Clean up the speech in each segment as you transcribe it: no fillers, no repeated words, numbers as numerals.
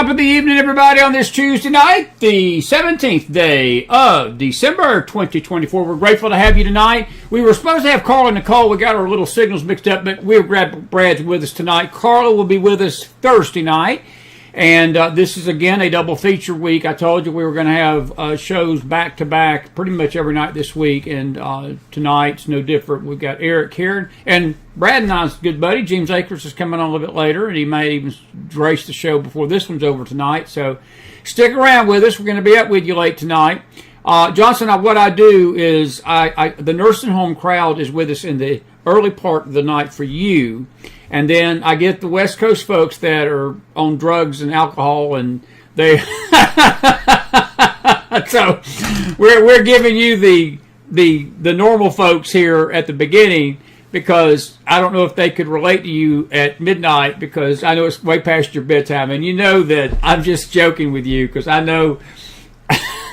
Top of the evening, everybody, on this Tuesday night, the 17th day of December 2024. We're grateful to have you tonight. We were supposed to have Carla and Nicole. We got our little signals mixed up, but we're glad Brad's with us tonight. Carla will be with us Thursday night. And this is, again, a double feature week. I told you we were going to have shows back-to-back pretty much every night this week. And tonight's no different. We've got Eric here. And Brad and I's good buddy, James Akers, is coming on a little bit later. And he may even grace the show before this one's over tonight. So stick around with us. We're going to be up with you late tonight. Johnson, what I do is the nursing home crowd is with us in the early part of the night for you. And then I get the West Coast folks that are on drugs and alcohol, and they. So we're giving you the normal folks here at the beginning, because I don't know if they could relate to you at midnight, because I know it's way past your bedtime, and you know that I'm just joking with you, because I know.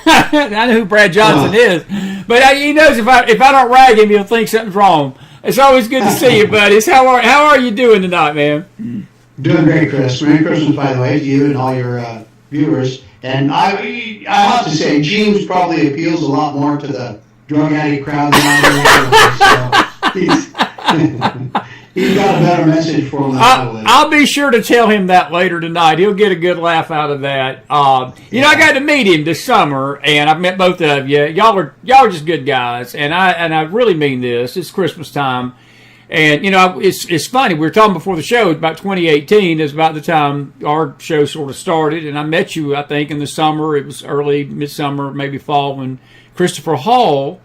I know who Brad Johnson is, but he knows if I don't rag him, he'll think something's wrong. It's always good to see you, buddies. How are you doing tonight, man? Doing great, Chris. Merry Christmas, by the way, to you and all your viewers. And I have to say, James probably appeals a lot more to the drug addict crowd than I do. So he's got a better message for him. I'll be sure to tell him that later tonight. He'll get a good laugh out of that. I got to meet him this summer, and I've met both of you. Y'all are just good guys, and I really mean this. It's Christmas time, and it's funny. We were talking before the show about 2018. Is about the time our show sort of started, and I met you, I think, in the summer. It was early midsummer, maybe fall, when Christopher Hall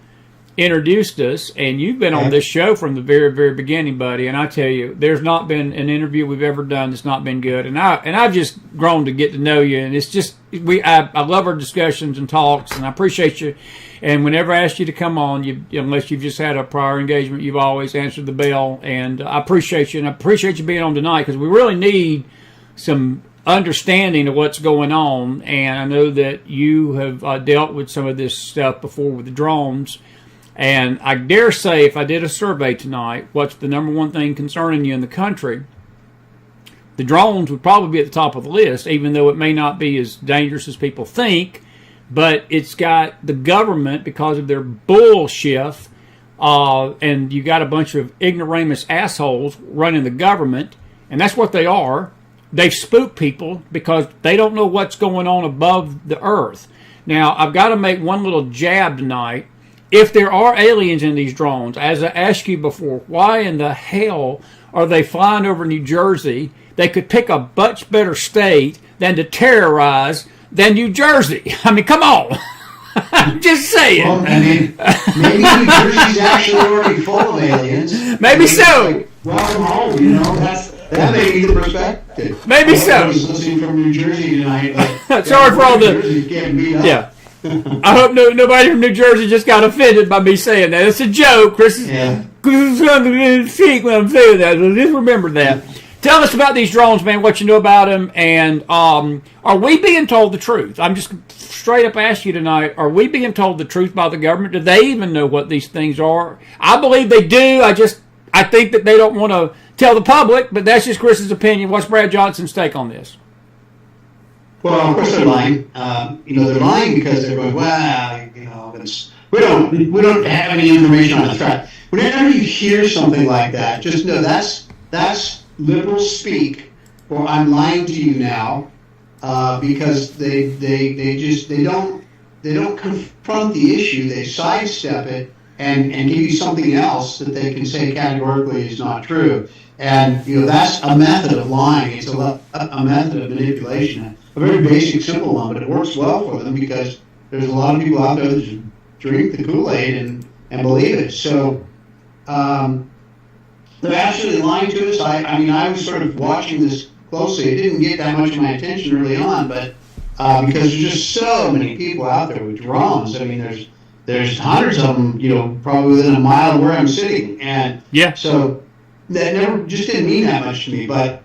introduced us, and you've been on this show from the very, very beginning, buddy. And I tell you, there's not been an interview we've ever done that's not been good. And I've just grown to get to know you, and it's just I love our discussions and talks, and I appreciate you. And whenever I ask you to come on, unless you've just had a prior engagement, you've always answered the bell, and I appreciate you, and I appreciate you being on tonight, because we really need some understanding of what's going on. And I know that you have dealt with some of this stuff before with the drones. And I dare say, if I did a survey tonight, what's the number one thing concerning you in the country, the drones would probably be at the top of the list, even though it may not be as dangerous as people think. But it's got the government, because of their bullshit, and you got a bunch of ignoramus assholes running the government, and that's what they are. They've spooked people because they don't know what's going on above the earth. Now, I've got to make one little jab tonight. If there are aliens in these drones, as I asked you before, why in the hell are they flying over New Jersey? They could pick a much better state than to terrorize than New Jersey. I mean, come on. I'm just saying. Well, I mean, maybe New Jersey's actually already full of aliens. Maybe so. Like, welcome home, that may be the perspective. Maybe so. I was listening from New Jersey tonight. Like, sorry for all the... Jersey getting beat up. Yeah. I hope nobody from New Jersey just got offended by me saying that. It's a joke, Chris. Yeah. Chris is going to speak when I'm saying that. So just remember that. Tell us about these drones, man, what you know about them, and are we being told the truth? I'm just straight up asking you tonight, are we being told the truth by the government? Do they even know what these things are? I believe they do. I think that they don't want to tell the public, but that's just Chris's opinion. What's Brad Johnson's take on this? Well, of course they're lying. They're lying because they're going, well, we don't have any information on the threat. Whenever you hear something like that, just know that's liberal speak, or I'm lying to you now, because they don't confront the issue. They sidestep it and give you something else that they can say categorically is not true. And that's a method of lying. It's a method of manipulation. A very basic, simple one, but it works well for them because there's a lot of people out there that just drink the Kool-Aid and believe it. So they're absolutely lying to us. I was sort of watching this closely. It didn't get that much of my attention early on, but because there's just so many people out there with drones. I mean, there's hundreds of them, probably within a mile of where I'm sitting. And yeah. So that never just didn't mean that much to me. But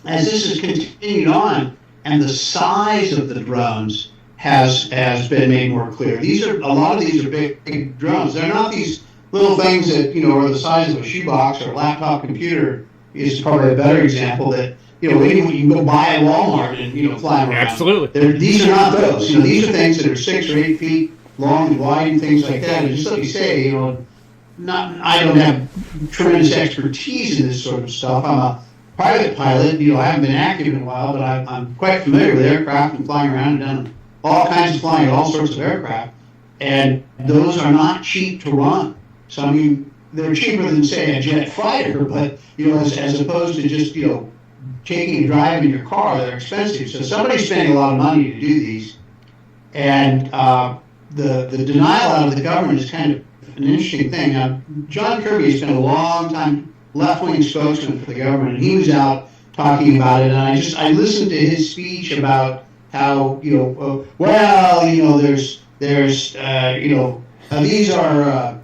as this has continued on, and the size of the drones has been made more clear. A lot of these are big drones. They're not these little things that are the size of a shoebox or a laptop computer. Is probably a better example that you can go buy at Walmart and fly around. Absolutely. These are not those. These are things that are 6 or 8 feet long and wide and things like that. And just like you say, I don't have tremendous expertise in this sort of stuff. I'm a private pilot. I haven't been active in a while, but I'm quite familiar with aircraft and flying around and done all kinds of flying, all sorts of aircraft. And those are not cheap to run. So, I mean, they're cheaper than, say, a jet fighter, but, as opposed to just, taking a drive in your car, they're expensive. So somebody's spending a lot of money to do these. And the denial out of the government is kind of an interesting thing. John Kirby has been a long time left-wing spokesman for the government, and he was out talking about it. And I listened to his speech about how, these are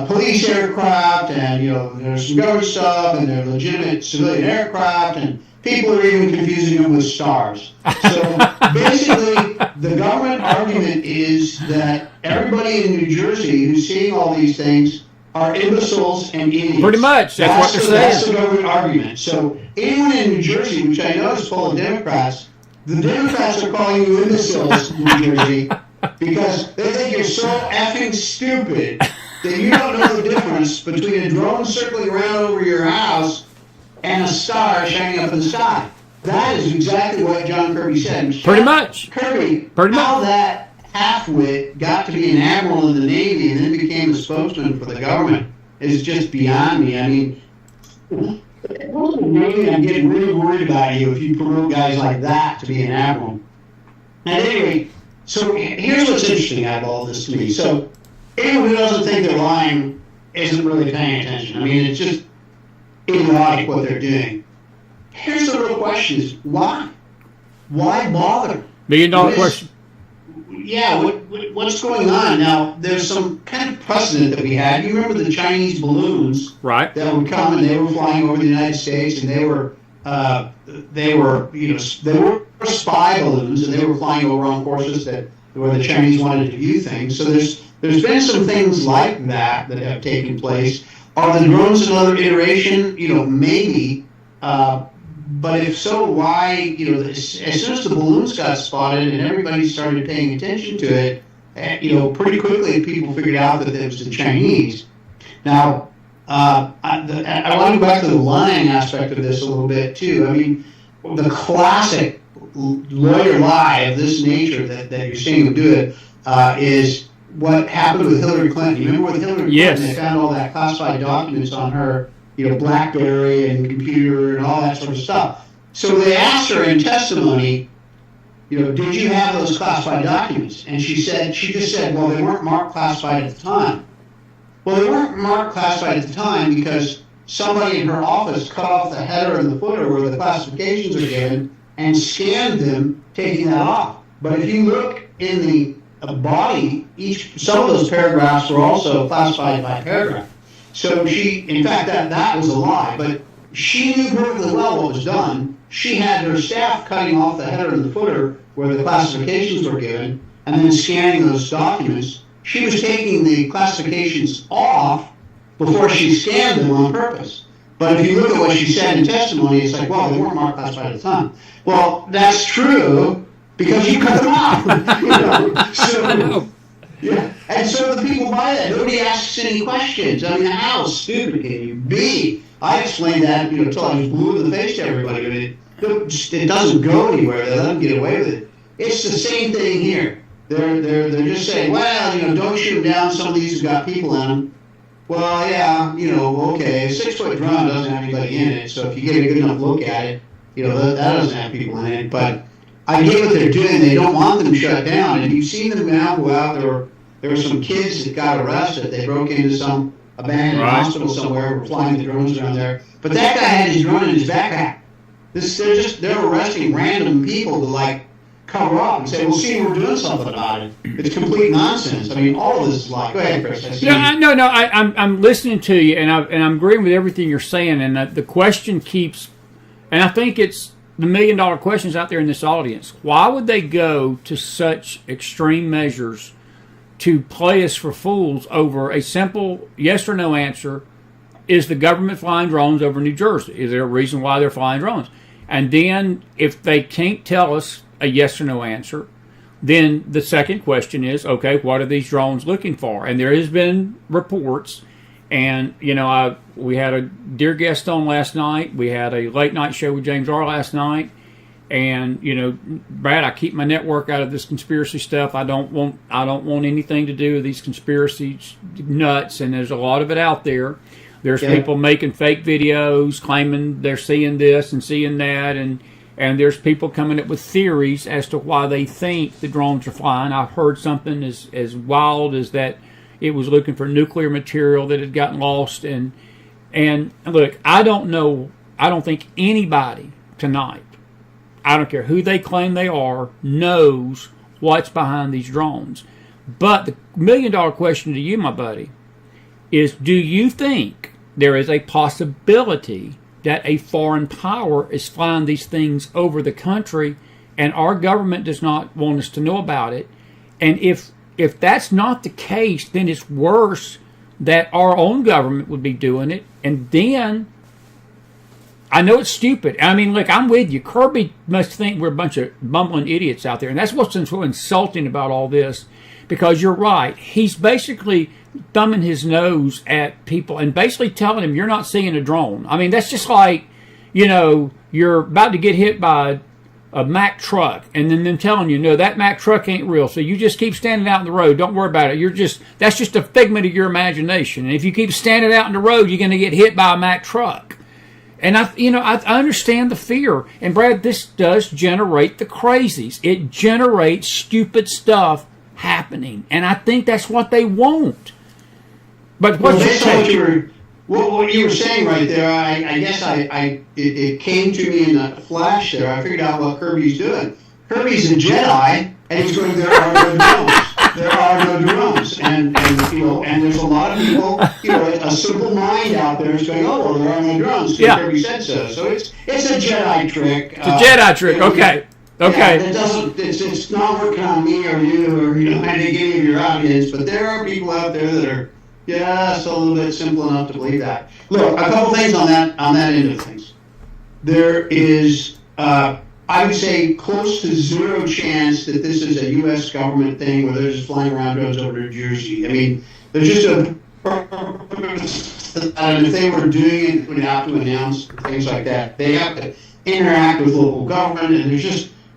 police aircraft, and there's some government stuff, and they're legitimate civilian aircraft, and people are even confusing them with stars. So basically, the government argument is that everybody in New Jersey who's seeing all these things are imbeciles and idiots. Pretty much, that's what they're saying. That's the government argument. So anyone in New Jersey, which I know is full of Democrats, the Democrats are calling you imbeciles in New Jersey because they think you're so effing stupid that you don't know the difference between a drone circling around over your house and a star shining up in the sky. That is exactly what John Kirby said. Pretty much. Kirby, how that half-wit got to be an admiral in the Navy and then became a spokesman for the government is just beyond me. I mean, I'm getting really worried about you if you promote guys like that to be an admiral. At any rate, so here's what's interesting out of all this to me. So anyone who doesn't think they're lying isn't really paying attention. I mean, it's just idiotic what they're doing. Here's the real question: is why? Why bother? $1 million question. Yeah, what's going on now? There's some kind of precedent that we had. You remember the Chinese balloons, right? That would come and they were flying over the United States, and they were spy balloons, and they were flying over on courses where the Chinese wanted to view things. So there's been some things like that have taken place. Are the drones another iteration? Maybe. But if so, why? As soon as the balloons got spotted and everybody started paying attention to it, pretty quickly people figured out that it was the Chinese. Now, I want to go back to the lying aspect of this a little bit too. I mean, the classic lawyer lie of this nature that you're seeing them do it is what happened with Hillary Clinton. You remember with Hillary Clinton, yes. They found all that classified documents on her, BlackBerry and computer and all that sort of stuff. So they asked her in testimony, did you have those classified documents? And she just said, well, they weren't marked classified at the time. Well, they weren't marked classified at the time because somebody in her office cut off the header and the footer where the classifications are given and scanned them, taking that off. But if you look in the body, some of those paragraphs were also classified by paragraph. So in fact, that was a lie, but she knew perfectly well what was done. She had her staff cutting off the header and the footer where the classifications were given, and then scanning those documents. She was taking the classifications off before she scanned them on purpose. But if you look at what she said in testimony, it's like, well, they weren't marked classified at the time. Well, that's true because you cut them off. So, yeah. And so the people buy that. Nobody asks any questions. I mean, how stupid can you be? I explained that, until I was blue in the face to everybody. I mean, it doesn't go anywhere. They let them get away with it. It's the same thing here. They're just saying, well, don't shoot them down. Some of these have got people in them. Well, yeah, okay, a 6-foot drone doesn't have anybody in it. So if you get a good enough look at it, that doesn't have people in it. But I get what they're doing. They don't want them shut down. And you've seen them now go out. There were some kids that got arrested. They broke into some abandoned hospital somewhere, were flying the drones around there. But that guy had his drone in his backpack. They're arresting random people to cover up and say, well, see, we're doing something about it. It's complete nonsense. I mean, all of this is like, go ahead, Chris. I'm listening to you, and I'm agreeing with everything you're saying, and the question keeps, and I think it's the $1 million questions out there in this audience. Why would they go to such extreme measures to play us for fools over a simple yes or no answer? Is the government flying drones over New Jersey? Is there a reason why they're flying drones? And then if they can't tell us a yes or no answer, then the second question is, okay, what are these drones looking for? And there has been reports, and we had a dear guest on last night. We had a late night show with James R. last night. And Brad, I keep my network out of this conspiracy stuff. I don't want anything to do with these conspiracy nuts. And there's a lot of it out there. There's people making fake videos claiming they're seeing this and seeing that, and there's people coming up with theories as to why they think the drones are flying. I've heard something as wild as that it was looking for nuclear material that had gotten lost. And look, I don't know. I don't think anybody tonight, I don't care who they claim they are, knows what's behind these drones. But the $1,000,000 question to you, my buddy, is do you think there is a possibility that a foreign power is flying these things over the country and our government does not want us to know about it? And if that's not the case, then it's worse that our own government would be doing it. And then, I know it's stupid. I mean, look, I'm with you. Kirby must think we're a bunch of bumbling idiots out there. And that's what's so insulting about all this. Because you're right. He's basically thumbing his nose at people and basically telling them you're not seeing a drone. I mean, that's just like, you're about to get hit by a Mack truck, and then them telling you, no, that Mack truck ain't real. So you just keep standing out in the road. Don't worry about it. That's just a figment of your imagination. And if you keep standing out in the road, you're going to get hit by a Mack truck. And I understand the fear. And Brad, this does generate the crazies. It generates stupid stuff happening, and I think that's what they want. But what you were saying right there, I guess it came to me in a flash there. I figured out what Kirby's doing. Kirby's a Jedi, and he's going, there are no drones. There are no drones. And there's a lot of people, a simple mind out there is going, oh, well, there are no drones. Yeah. Kirby said so. So it's a Jedi trick. It's a Jedi trick, okay. Okay. Yeah, it's not working on me or you or any of your audience, but there are people out there that are just a little bit simple enough to believe that. Look, a couple things on that end of things. There is, I would say, close to zero chance that this is a U.S. government thing where they're just flying around drones over New Jersey. I mean, there's just a purpose. And if they were doing it, they would have to announce things like that. They have to interact with local government, and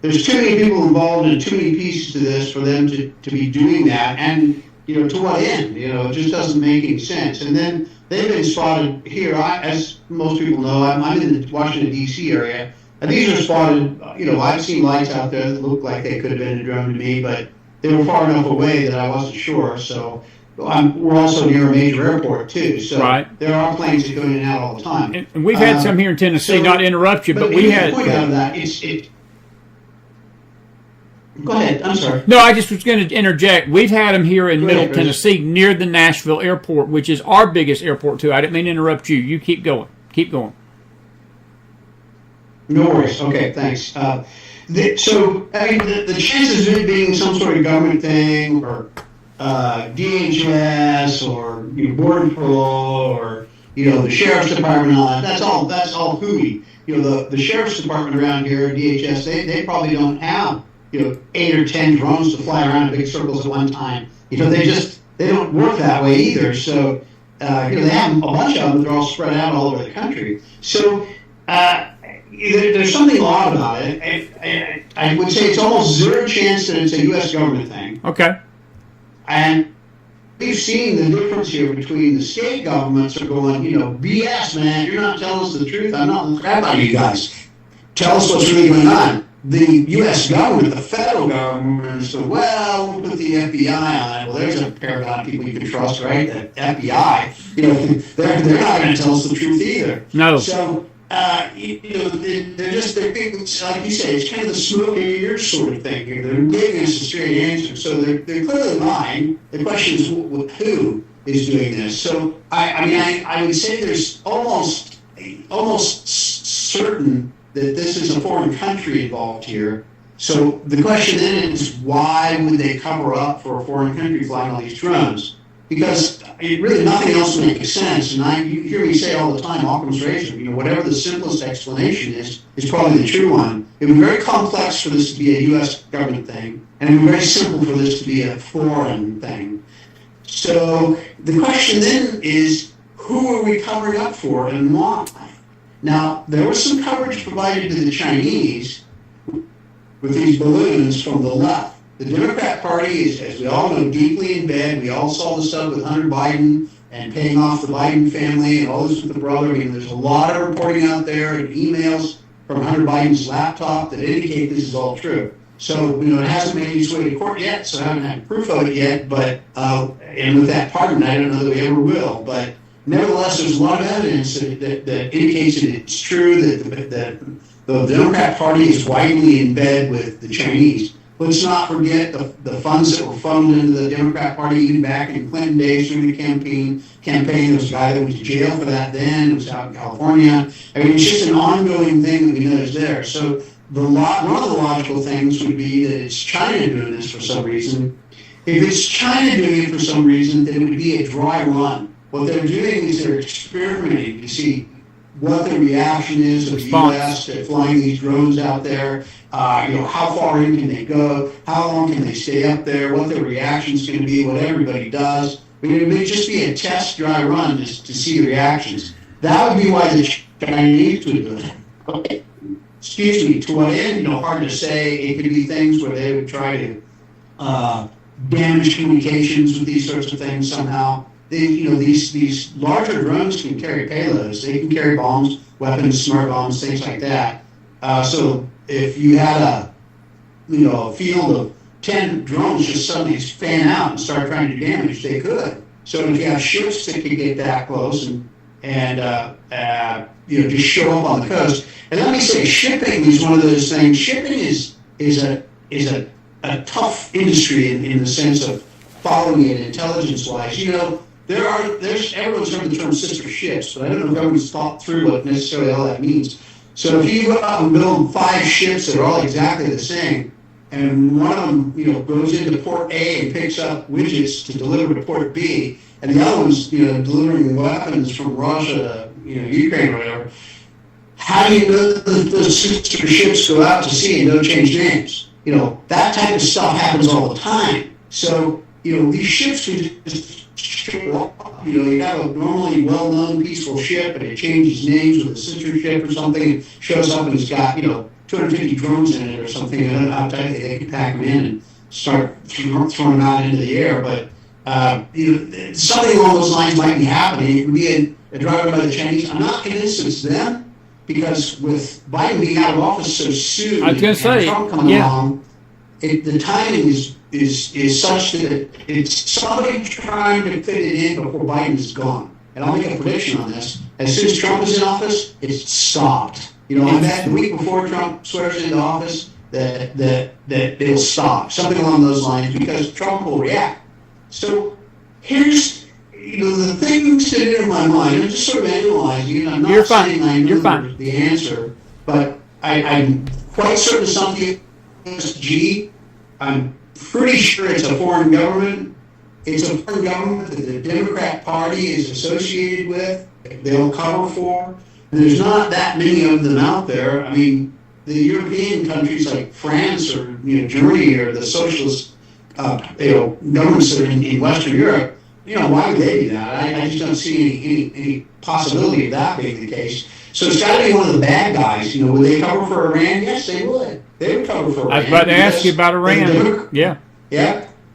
there's too many people involved and too many pieces to this for them to be doing that. And, to what end? It just doesn't make any sense. And then they've been spotted here. As most people know, I'm in the Washington, D.C. area. And these are spotted, I've seen lights out there that look like they could have been a drone to me, but they were far enough away that I wasn't sure. So we're also near a major airport, too. So there are planes that go in and out all the time. And we've had some here in Tennessee, not to interrupt you, but we had... The point of that, Go ahead. I'm sorry. No, I just was going to interject. We've had them here in Middle Tennessee near the Nashville airport, which is our biggest airport, too. I didn't mean to interrupt you. You keep going. Keep going. No worries. Okay, thanks. The chances of it being some sort of government thing or DHS or Border Patrol or the Sheriff's Department and all that, that's all hooey. The Sheriff's Department around here, DHS, they probably don't have 8 or 10 drones to fly around in big circles at one time. They don't work that way either. So they have a bunch of them, but they're all spread out all over the country. So there's something odd about it. I would say it's almost zero chance that it's a U.S. government thing. Okay. And we've seen the difference here between the state governments are going, BS, man, you're not telling us the truth. I'm not crap out of you guys. Tell us what's really going on. The U.S. government, the federal government, said, well, we'll put the FBI on it. Well, there's a paradigm of people you can trust, right? The FBI, they're not going to tell us the truth either. No. So, they're like you say, it's kind of the smoke in your ears sort of thing here. They're giving us a straight answer. So they're clearly lying. The question is who is doing this. So, I would say there's almost certain that this is a foreign country involved here. So the question then is, why would they cover up for a foreign country flying all these drones? because really nothing else makes sense. And you hear me say all the time, Occam's razor, whatever the simplest explanation is probably the true one. It would be very complex for this to be a U.S. government thing, and it would be very simple for this to be a foreign thing. So the question then is, who are we covering up for and why? Now, there was some coverage provided to the Chinese with these balloons from the left. The Democrat Party is, as we all know, deeply in bed. We all saw the stuff with Hunter Biden and paying off the Biden family and all this with the brother. There's a lot of reporting out there and emails from Hunter Biden's laptop that indicate this is all true. So, it hasn't made its way to court yet, so I haven't had proof of it yet. But and with that pardon, I don't know that we ever will. But nevertheless, there's a lot of evidence that indicates that it's true that the Democrat Party is widely in bed with the Chinese. Let's not forget the funds that were funneled into the Democrat Party even back in Clinton days during the campaign. There was a guy that went to jail for that then. It was out in California. It's just an ongoing thing that we know is there. So one of the logical things would be that it's China doing this for some reason. If it's China doing it for some reason, then it would be a dry run. What they're doing is they're experimenting to see what the reaction is of the U.S. to flying these drones out there. How far in can they go? How long can they stay up there? What their reaction's going to be? What everybody does. It may just be a test dry run just to see the reactions. That would be why the Chinese would do it. Okay. Excuse me. To what end? Hard to say. It could be things where they would try to damage communications with these sorts of things somehow. These larger drones can carry payloads. They can carry bombs, weapons, smart bombs, things like that. So if you had a field of 10 drones just suddenly fan out and start trying to do damage, they could. So if you have ships that could get that close and just show up on the coast. And let me say, shipping is one of those things. Shipping is a tough industry in the sense of following it intelligence-wise. Everyone's heard the term sister ships, but I don't know if everyone's thought through what necessarily all that means. So if you go out and build 5 ships that are all exactly the same, and one of them, goes into port A and picks up widgets to deliver to port B, and the other one's, delivering weapons from Russia to, Ukraine or whatever, how do you know that those sister ships go out to sea and don't change names? That type of stuff happens all the time. So, these ships can just show up. You have a normally well-known peaceful ship, and it changes names with a sister ship or something, and shows up and it's got, 250 drones in it or something. I don't know how tightly they can pack them in and start throwing them out into the air. But, something along those lines might be happening. It could be a driver by the Chinese. I'm not convinced it's them, because with Biden being out of office so soon and Trump coming along, the timing is such that it's somebody trying to fit it in before Biden is gone. And I'll make a prediction on this. As soon as Trump is in office, it's stopped. I bet the week before Trump swears into office that it'll stop. Something along those lines, because Trump will react. So here's the things that enter my mind. I'm just sort of analyzing it. I'm not saying I know the answer, but I'm quite certain something ESG. I'm pretty sure it's a foreign government. It's a foreign government that the Democrat Party is associated with. They'll cover for. And there's not that many of them out there. I mean, the European countries like France or Germany or the socialist governments that are in Western Europe, why would they do that? I just don't see any possibility of that being the case. So it's got to be one of the bad guys. Would they cover for Iran? Yes, they would. They would cover for Iran. I was about to ask you about Iran. Yeah.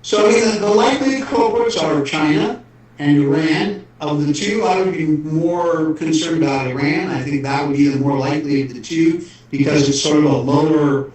So the likely culprits are China and Iran. Of the two, I would be more concerned about Iran. I think that would be the more likely of the two, because it's sort of a lower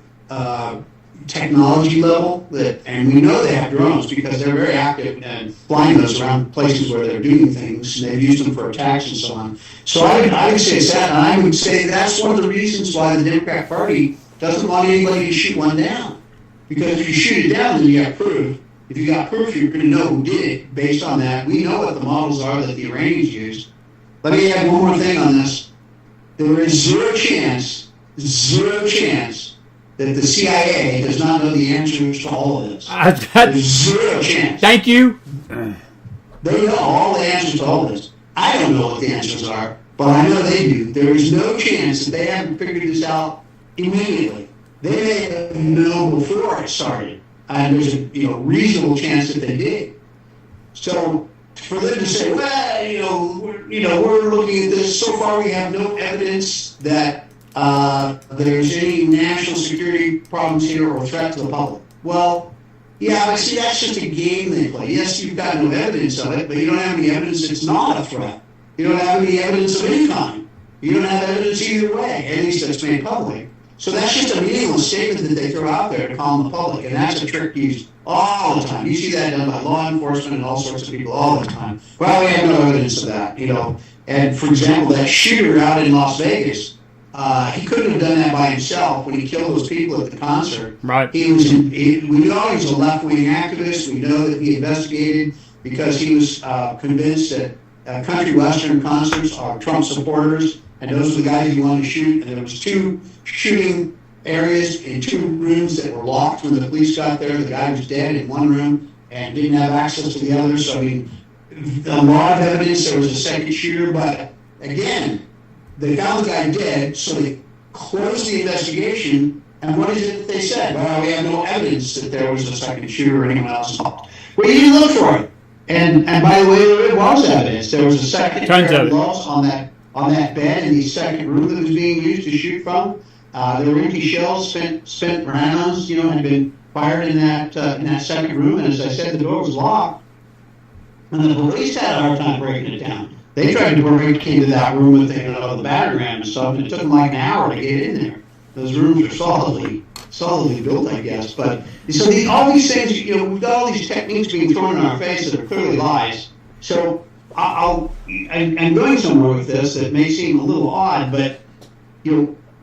technology level, and we know they have drones because they're very active and flying those around places where they're doing things, and they've used them for attacks and so on. So I would say it's that, and I would say that's one of the reasons why the Democrat Party doesn't want anybody to shoot one down. Because if you shoot it down, then you got proof. If you got proof, you're going to know who did it based on that. We know what the models are that the Iranians used. Let me add one more thing on this. There is zero chance that the CIA does not know the answers to all of this. There's zero chance. Thank you. They know all the answers to all this. I don't know what the answers are, but I know they do. There is no chance that they haven't figured this out immediately. They may have known before it started, and there's a reasonable chance that they did. So for them to say, well, we're looking at this. So far, we have no evidence that there's any national security problems here or threat to the public. Well, yeah, but see, that's just a game they play. Yes, you've got no evidence of it, but you don't have any evidence it's not a threat. You don't have any evidence of any kind. You don't have evidence either way, at least that's made public. So that's just a meaningless statement that they throw out there to calm the public, and that's a trick used all the time. You see that done by law enforcement and all sorts of people all the time. Well, we have no evidence of that, And for example, that shooter out in Las Vegas, he couldn't have done that by himself when he killed those people at the concert. Right. We know he was a left-wing activist. We know that he investigated because he was convinced that country western concerts are Trump supporters, and those were the guys he wanted to shoot. And there was 2 shooting areas in 2 rooms that were locked when the police got there. The guy was dead in one room and didn't have access to the other. So a lot of evidence there was a second shooter, but again, they found the guy dead, so they closed the investigation, and what is it that they said? Well, we have no evidence that there was a second shooter or anyone else involved. Well, you didn't look for it. And by the way, there was evidence. There was a second pair of gloves on that bed in the second room that was being used to shoot from. There were empty shells, spent rounds, had been fired in that second room, and as I said, the door was locked. And the police had a hard time breaking it down. They tried to break into that room with the battering ram and stuff, and it took them like an hour to get in there. Those rooms are solidly built, I guess. But so all these things, we've got all these techniques being thrown in our face that are clearly lies. So I'm going somewhere with this that may seem a little odd, but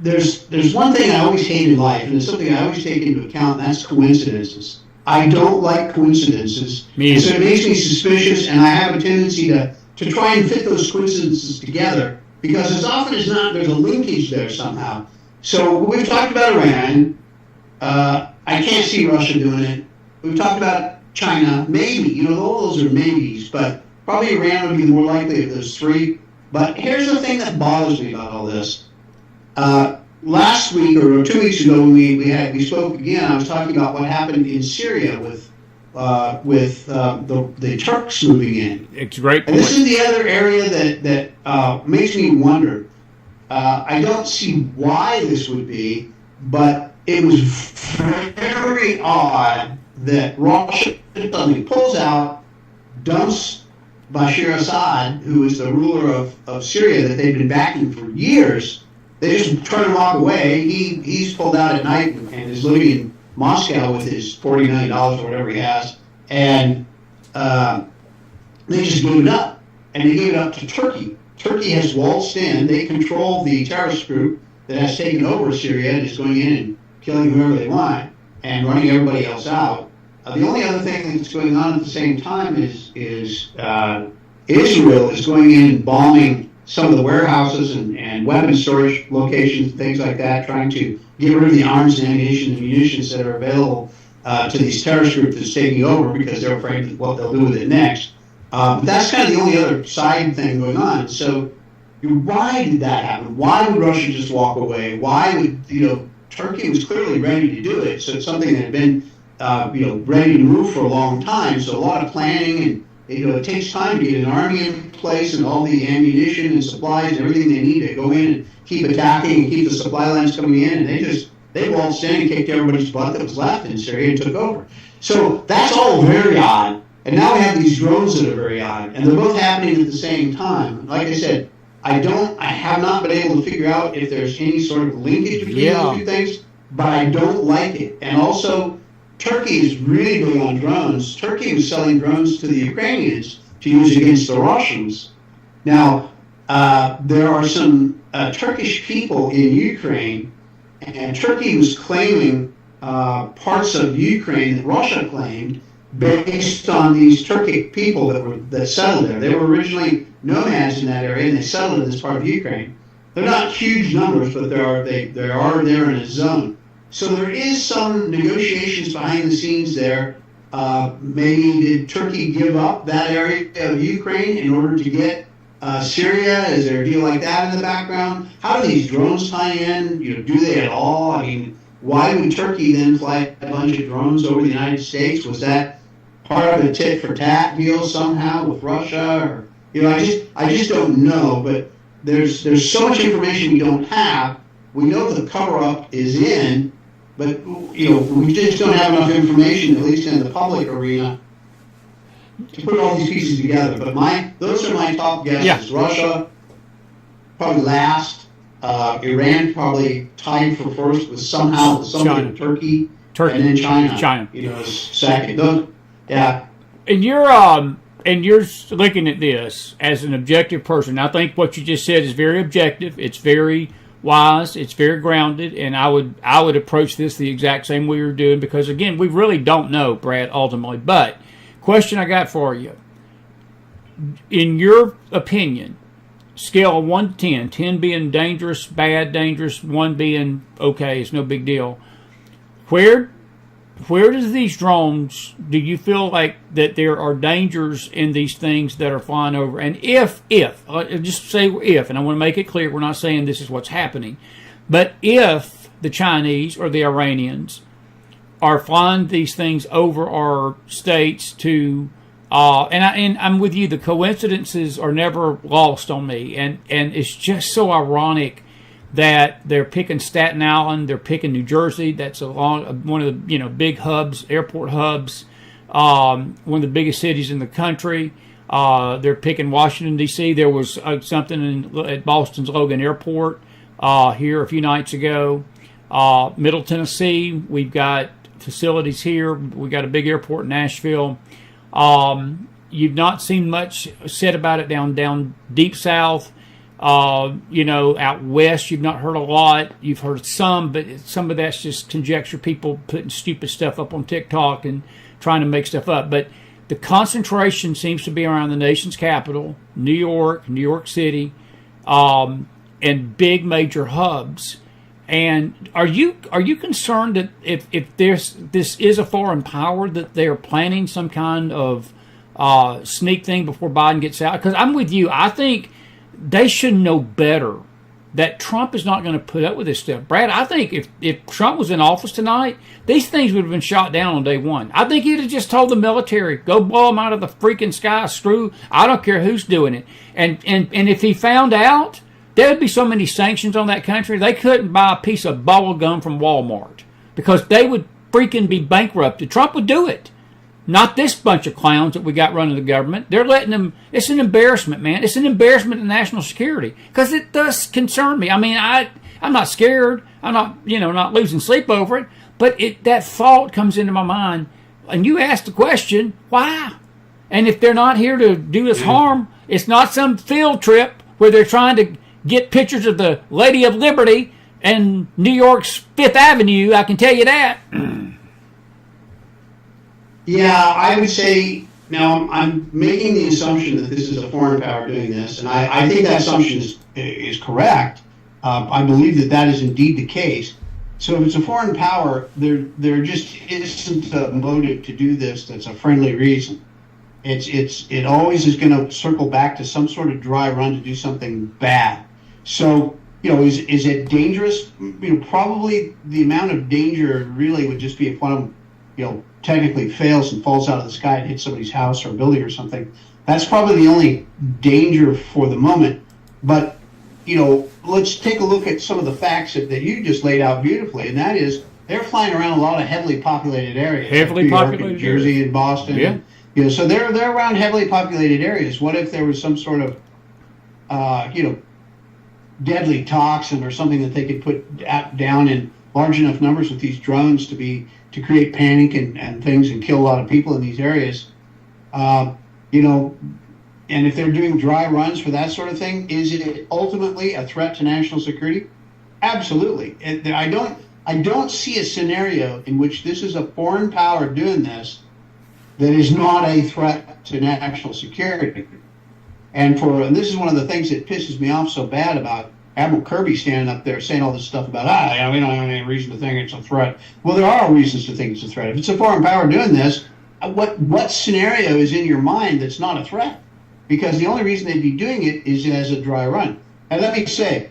there's one thing I always hate in life, and it's something I always take into account, and that's coincidences. I don't like coincidences. So it makes me suspicious, and I have a tendency to try and fit those coincidences together, because as often as not, there's a linkage there somehow. So we've talked about Iran. I can't see Russia doing it. We've talked about China, maybe. All those are maybes, but probably Iran would be more likely of those 3. But here's the thing that bothers me about all this. Last week or 2 weeks ago, when we spoke again, I was talking about what happened in Syria with the Turks moving in. It's a great point. And this is the other area that makes me wonder. I don't see why this would be, but it was very odd that Russia suddenly pulls out, dumps Bashar Assad, who is the ruler of Syria that they've been backing for years. They just turn and walk away. He's pulled out at night and is living in Moscow with his $40 million or whatever he has, and they just gave it up. And they gave it up to Turkey. Turkey has waltzed in. They control the terrorist group that has taken over Syria and is going in and killing whoever they want and running everybody else out. The only other thing that's going on at the same time is Israel is going in and bombing some of the warehouses and weapon storage locations, things like that, trying to get rid of the arms and ammunition and munitions that are available to these terrorist groups that's taking over because they're afraid of what they'll do with it next. But that's kind of the only other side thing going on. So why did that happen? Why would Russia just walk away? Why would, Turkey was clearly ready to do it. So it's something that had been, ready to move for a long time. So a lot of planning and, it takes time to get an army in place and all the ammunition and supplies and everything they need to go in and keep attacking and keep the supply lines coming in. And they waltzed in and kicked everybody's butt that was left in Syria and took over. So that's all very odd. And now we have these drones that are very odd, and they're both happening at the same time. Like I said, I have not been able to figure out if there's any sort of linkage between those two things, but I don't like it. And also, Turkey is really big on drones. Turkey was selling drones to the Ukrainians to use against the Russians. Now, there are some Turkish people in Ukraine, and Turkey was claiming parts of Ukraine that Russia claimed based on these Turkic people that settled there. They were originally nomads in that area, and they settled in this part of Ukraine. They're not huge numbers, but they are there in a zone. So there is some negotiations behind the scenes there Maybe did Turkey give up that area of Ukraine in order to get Syria? Is there a deal like that in the background? How do these drones tie in? Do they at all? I mean, why would Turkey then fly a bunch of drones over the United States? Was that part of a tit for tat deal somehow with Russia? Or I just don't know. But there's so much information we don't have. We know the cover up is in, but we just don't have enough information, at least in the public arena, to put all these pieces together. But those are my top guesses. Yeah. Russia, probably last. Iran probably tied for first with something Turkey, and then China. Second. Yeah. And you're looking at this as an objective person. I think what you just said is very objective. It's very wise. It's very grounded, and I would approach this the exact same way you're doing, because again, we really don't know, Brad, ultimately. But question I got for you: in your opinion, scale of 1 to 10, 10 being dangerous, bad, dangerous, 1 being okay, it's no big deal. Where does these drones, do you feel like that there are dangers in these things that are flying over? And if, just say if, and I want to make it clear, we're not saying this is what's happening, but if the Chinese or the Iranians are flying these things over our states to, and I'm with you, the coincidences are never lost on me, and it's just so ironic that they're picking Staten Island, they're picking New Jersey. That's one of the big hubs, airport hubs, one of the biggest cities in the country. They're picking Washington D.C. There was something at Boston's Logan Airport here a few nights ago. Middle Tennessee, we've got facilities here. We've got a big airport in Nashville. You've not seen much said about it down deep south. Out west, you've not heard a lot. You've heard some, but some of that's just conjecture, people putting stupid stuff up on TikTok and trying to make stuff up. But the concentration seems to be around the nation's capital, New York City, and big major hubs. And are you concerned that if this is a foreign power, that they are planning some kind of sneak thing before Biden gets out? Because I'm with you. I think they should know better that Trump is not going to put up with this stuff. Brad, I think if Trump was in office tonight, these things would have been shot down on day one. I think he'd have just told the military, go blow them out of the freaking sky, screw, I don't care who's doing it. And if he found out, there would be so many sanctions on that country, they couldn't buy a piece of bubble gum from Walmart because they would freaking be bankrupted. Trump would do it. Not this bunch of clowns that we got running the government. They're letting them. It's an embarrassment, man. It's an embarrassment to national security because it does concern me. I mean, I'm not scared. I'm not, not losing sleep over it. But that thought comes into my mind, and you ask the question, why? And if they're not here to do us harm, it's not some field trip where they're trying to get pictures of the Lady of Liberty and New York's Fifth Avenue. I can tell you that. Yeah, I would say, now I'm making the assumption that this is a foreign power doing this, and I think that assumption is correct. I believe that is indeed the case. So if it's a foreign power, there just isn't a motive to do this that's a friendly reason. It always is going to circle back to some sort of dry run to do something bad. So, is it dangerous? Probably the amount of danger really would just be if one of them, technically fails and falls out of the sky and hits somebody's house or building or something. That's probably the only danger for the moment. But, let's take a look at some of the facts that you just laid out beautifully, and that is they're flying around a lot of heavily populated areas. Heavily populated New Jersey and Boston. Yeah. So they're around heavily populated areas. What if there was some sort of, deadly toxin or something that they could put down in large enough numbers with these drones to create panic and things and kill a lot of people in these areas, and if they're doing dry runs for that sort of thing, is it ultimately a threat to national security? Absolutely. I don't see a scenario in which this is a foreign power doing this that is not a threat to national security. And this is one of the things that pisses me off so bad about Admiral Kirby standing up there saying all this stuff about, we don't have any reason to think it's a threat. Well, there are reasons to think it's a threat. If it's a foreign power doing this, what scenario is in your mind that's not a threat? Because the only reason they'd be doing it is as a dry run. And let me say,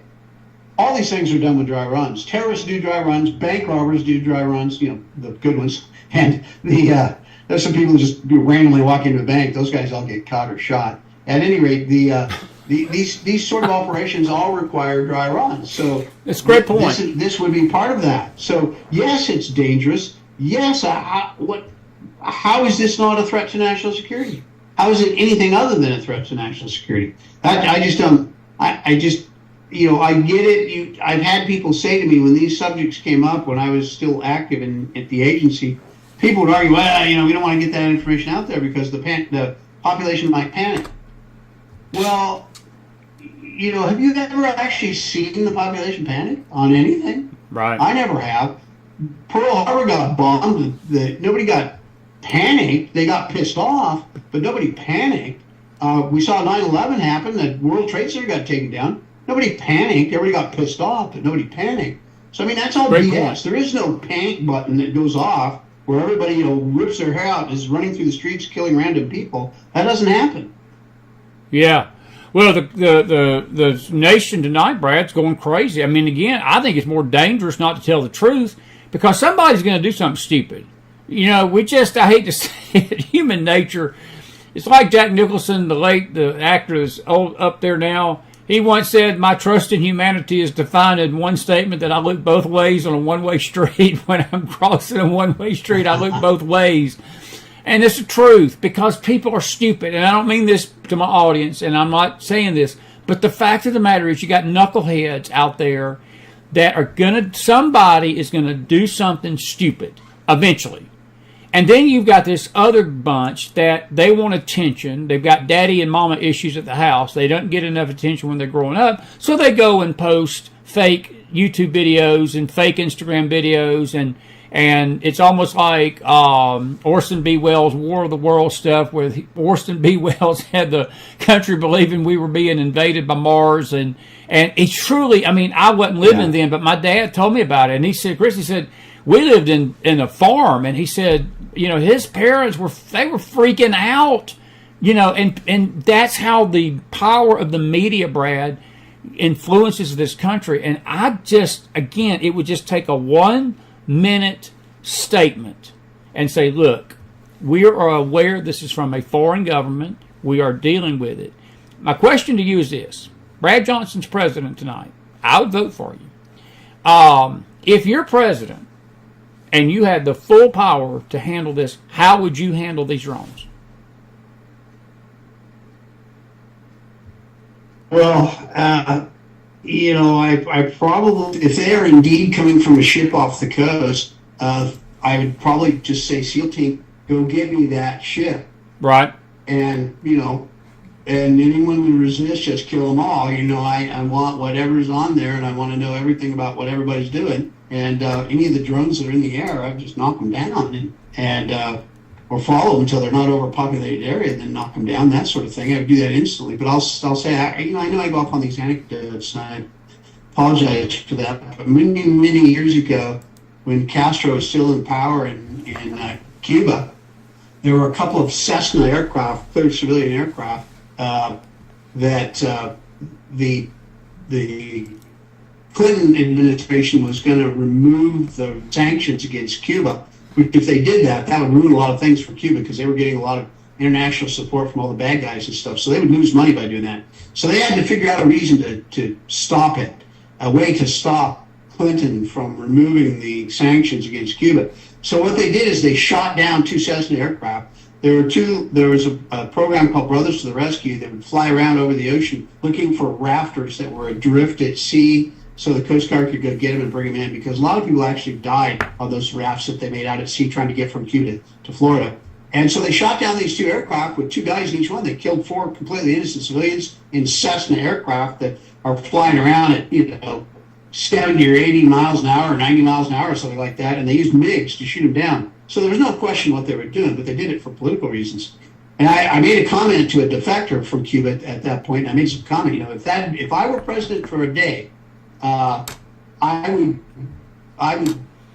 all these things are done with dry runs. Terrorists do dry runs. Bank robbers do dry runs. You know, the good ones. And there's some people who just randomly walk into a bank. Those guys all get caught or shot. At any rate, these sort of operations all require dry runs. So that's a great point. This would be part of that. So yes, it's dangerous. Yes, how is this not a threat to national security? How is it anything other than a threat to national security? I just don't. I just. You know, I get it. I've had people say to me when these subjects came up when I was still active at the agency, people would argue, well, you know, we don't want to get that information out there because the population might panic. Well, you know, have you ever actually seen the population panic on anything? Right. I never have. Pearl Harbor got bombed. Nobody got panicked. They got pissed off, but nobody panicked. We saw 9/11 happen. The World Trade Center got taken down. Nobody panicked. Everybody got pissed off, but nobody panicked. So, I mean, that's all Great BS. point. There is no panic button that goes off where everybody, you know, rips their hair out and is running through the streets killing random people. That doesn't happen. Yeah. Well, the nation tonight, Brad's going crazy. I mean, again, I think it's more dangerous not to tell the truth because somebody's going to do something stupid. You know, I hate to say it, human nature. It's like Jack Nicholson, the actor that's old up there now. He once said, my trust in humanity is defined in one statement that I look both ways on a one-way street. When I'm crossing a one-way street, I look both ways. And it's the truth because people are stupid. And I don't mean this to my audience, and I'm not saying this, but the fact of the matter is you got knuckleheads out there that are somebody is going to do something stupid eventually. And then you've got this other bunch that they want attention. They've got daddy and mama issues at the house. They don't get enough attention when they're growing up. So they go and post fake YouTube videos and fake Instagram videos. And it's almost like Orson B. Welles' War of the World stuff where Orson B. Welles had the country believing we were being invaded by Mars. And it's truly, I mean, I wasn't living then, but my dad told me about it. And he said, Chris, he said, we lived in a farm. And he said, you know, his parents were freaking out, you know, and that's how the power of the media, Brad, influences this country. And it would just take a 1-minute statement and say, look, we are aware this is from a foreign government. We are dealing with it. My question to you is this. Brad Johnson's president tonight. I would vote for you. If you're president, and you had the full power to handle this, how would you handle these drones? Well, you know, I probably, if they are indeed coming from a ship off the coast, I would probably just say, SEAL team, go get me that ship. Right. And, you know, and anyone who resists, just kill them all. You know, I want whatever's on there, and I want to know everything about what everybody's doing. And any of the drones that are in the air, I'd just knock them down or follow them until they're not overpopulated area, and then knock them down, that sort of thing. I would do that instantly. But I'll say, I know I go off on these anecdotes, and I apologize for that. But many, many years ago, when Castro was still in power in Cuba, there were a couple of Cessna aircraft, clear civilian aircraft, that the Clinton administration was going to remove the sanctions against Cuba. If they did that, that would ruin a lot of things for Cuba because they were getting a lot of international support from all the bad guys and stuff. So they would lose money by doing that. So they had to figure out a reason to stop it, a way to stop Clinton from removing the sanctions against Cuba. So what they did is they shot down 2 Cessna aircraft. There was a program called Brothers to the Rescue that would fly around over the ocean looking for rafters that were adrift at sea so the Coast Guard could go get them and bring them in, because a lot of people actually died on those rafts that they made out at sea trying to get from Cuba to Florida. And so they shot down these 2 aircraft with 2 guys in each one. They killed 4 completely innocent civilians in Cessna aircraft that are flying around at 70 or 80 miles an hour or 90 miles an hour or something like that, and they used MiGs to shoot them down. So there was no question what they were doing, but they did it for political reasons. And I made a comment to a defector from Cuba at that point. I made some comment, if I were president for a day, I would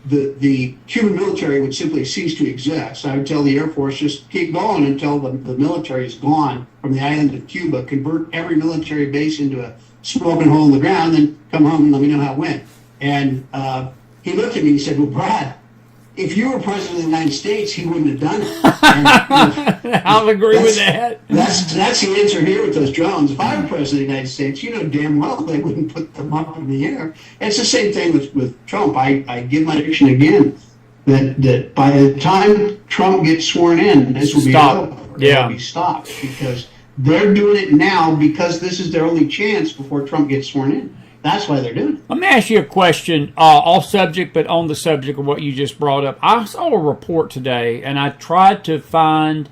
the Cuban military would simply cease to exist. I would tell the Air Force, just keep going until the military is gone from the island of Cuba, convert every military base into a smoking hole in the ground, then come home and let me know how it went. And he looked at me and he said, well, Brad, if you were president of the United States, he wouldn't have done it. And, I'll agree with that. That's the answer here with those drones. If I were president of the United States, you know damn well they wouldn't put them up in the air. And it's the same thing with Trump. I give my prediction again that by the time Trump gets sworn in, this will be over. Yeah. It'll be stopped because they're doing it now because this is their only chance before Trump gets sworn in. That's why they're doing it. Let me ask you a question, off subject, but on the subject of what you just brought up. I saw a report today, and I tried to find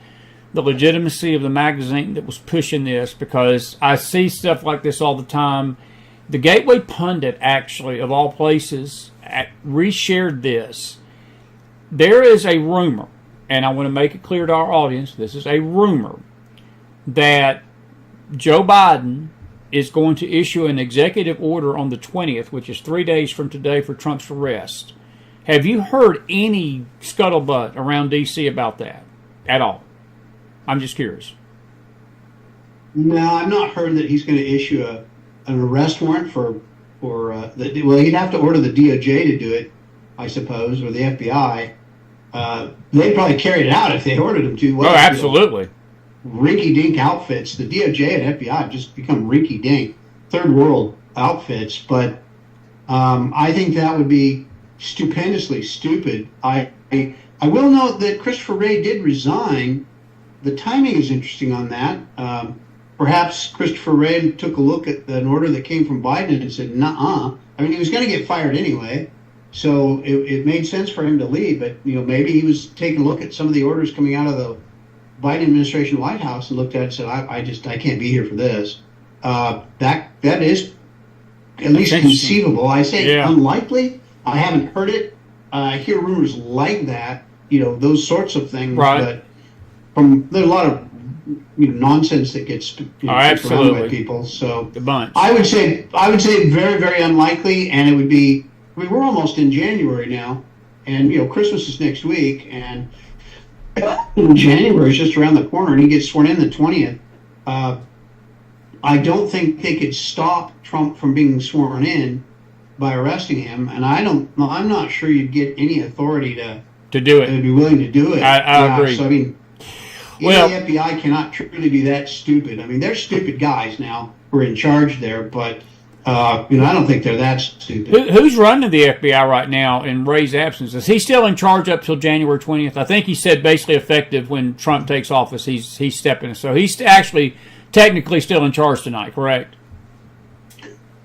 the legitimacy of the magazine that was pushing this because I see stuff like this all the time. The Gateway Pundit, actually, of all places, reshared this. There is a rumor, and I want to make it clear to our audience, this is a rumor, that Joe Biden is going to issue an executive order on the 20th, which is 3 days from today, for Trump's arrest. Have you heard any scuttlebutt around D.C. about that at all? I'm just curious. No, I've not heard that he's going to issue an arrest warrant well, he'd have to order the DOJ to do it, I suppose, or the FBI. They'd probably carry it out if they ordered him to. Well, absolutely. Rinky-dink outfits. The DOJ and FBI have just become rinky-dink, third world outfits. But I think that would be stupendously stupid. I will note that Christopher Wray did resign. The timing is interesting on that. Perhaps Christopher Wray took a look at an order that came from Biden and said, nuh-uh. I mean, he was going to get fired anyway. So it made sense for him to leave. But, maybe he was taking a look at some of the orders coming out of the Biden administration White House and looked at it and said, I can't be here for this. That is at least conceivable. I say unlikely. I haven't heard it. I hear rumors like that, those sorts of things. Right. But there's a lot of nonsense that gets around by people. So the bunch. I would say very, very unlikely, and it would be. We're almost in January now, and Christmas is next week, and January is just around the corner, and he gets sworn in the 20th. I don't think they could stop Trump from being sworn in by arresting him, and I'm not sure you'd get any authority to do it. To be willing to do it. I agree. So I mean, the FBI cannot truly be that stupid. I mean, they're stupid guys now who are in charge there, but I don't think they're that stupid. Who's running the FBI right now in Ray's absence? Is he still in charge up till January 20th? I think he said basically effective when Trump takes office. He's stepping. So he's actually technically still in charge tonight, correct?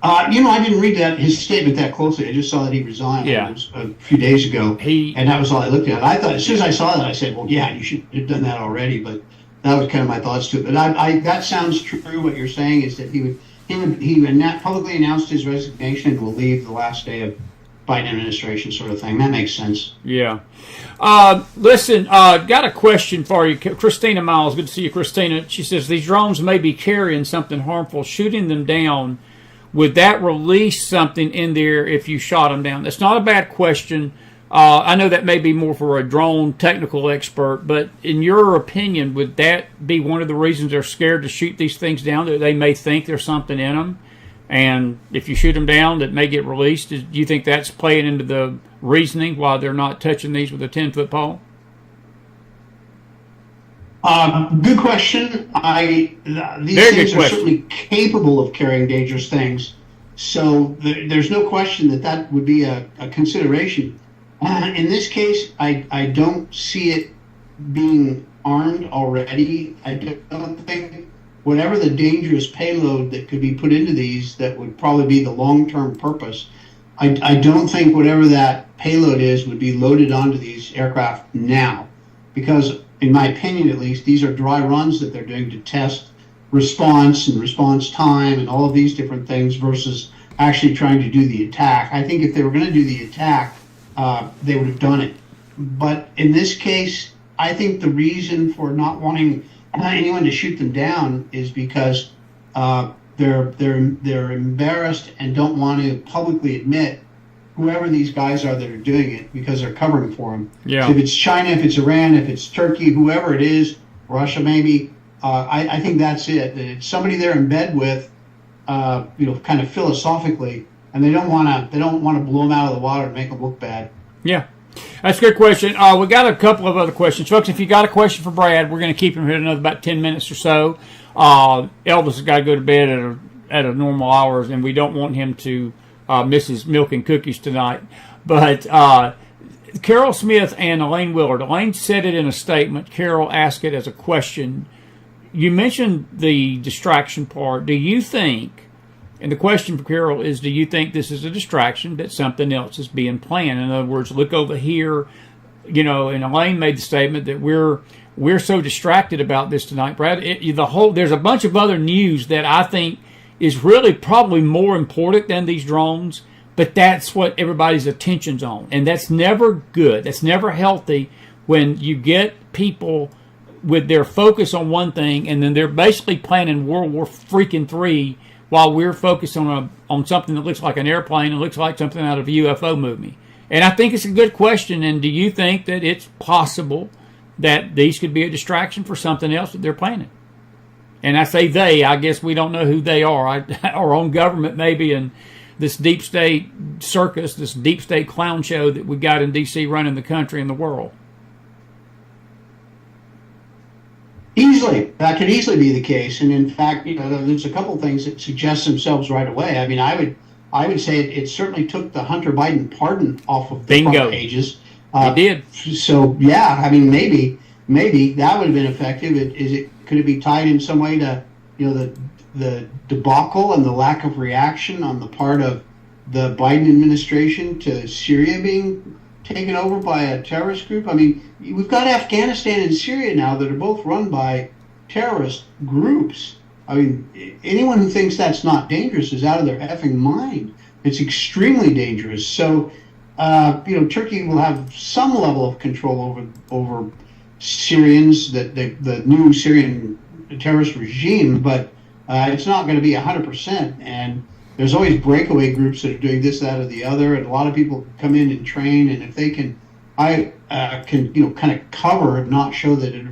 I didn't read his statement that closely. I just saw that he resigned a few days ago, and that was all I looked at. I thought as soon as I saw that, I said, "Well, yeah, you should have done that already." But that was kind of my thoughts to it. But that sounds true. What you're saying is that he publicly announced his resignation and will leave the last day of Biden administration, sort of thing. That makes sense. Yeah. Listen, got a question for you. Christina Miles, good to see you, Christina. She says, these drones may be carrying something harmful. Shooting them down, would that release something in there if you shot them down? That's not a bad question. I know that may be more for a drone technical expert, but in your opinion, would that be one of the reasons they're scared to shoot these things down? That they may think there's something in them, and if you shoot them down, that may get released? Do you think that's playing into the reasoning why they're not touching these with a 10-foot pole? Good question. These things are certainly capable of carrying dangerous things, so there's no question that would be a consideration. In this case, I don't see it being armed already. I don't think whatever the dangerous payload that could be put into these, that would probably be the long-term purpose. I don't think whatever that payload is would be loaded onto these aircraft now, because in my opinion at least, these are dry runs that they're doing to test response and response time and all of these different things versus actually trying to do the attack. I think if they were going to do the attack, they would have done it. But in this case, I think the reason for not wanting anyone to shoot them down is because they're embarrassed and don't want to publicly admit whoever these guys are that are doing it, because they're covering for them. Yeah. So if it's China, if it's Iran, if it's Turkey, whoever it is, Russia maybe, I think that's it. That it's somebody they're in bed with, kind of philosophically, and they don't want to blow them out of the water and make them look bad. Yeah. That's a good question. We got a couple of other questions. Folks, if you got a question for Brad, we're going to keep him here another about 10 minutes or so. Elvis has got to go to bed at a normal hours, and we don't want him to miss his milk and cookies tonight. But Carol Smith and Elaine Willard. Elaine said it in a statement. Carol asked it as a question. You mentioned the distraction part. Do you think, and the question for Carol is, do you think this is a distraction, that something else is being planned? In other words, look over here, and Elaine made the statement that we're so distracted about this tonight, Brad. There's a bunch of other news that I think is really probably more important than these drones, but that's what everybody's attention's on. And that's never good. That's never healthy when you get people with their focus on one thing, and then they're basically planning World War freaking III while we're focused on something that looks like an airplane and looks like something out of a UFO movie. And I think it's a good question. And do you think that it's possible that these could be a distraction for something else that they're planning? And I say they, I guess we don't know who they are. Our own government maybe, and this deep state circus, this deep state clown show that we got in D.C. running the country and the world. Easily, that could easily be the case, and in fact, there's a couple things that suggest themselves right away. I mean, I would say it certainly took the Hunter Biden pardon off of the front pages. It did. So yeah, I mean, maybe that would have been effective. Could it be tied in some way to the debacle and the lack of reaction on the part of the Biden administration to Syria being taken over by a terrorist group? I mean, we've got Afghanistan and Syria now that are both run by terrorist groups. I mean, anyone who thinks that's not dangerous is out of their effing mind. It's extremely dangerous. So, Turkey will have some level of control over Syrians, the new Syrian terrorist regime, but it's not going to be 100%. And there's always breakaway groups that are doing this, that, or the other, and a lot of people come in and train. And if they can, kind of cover and not show that it,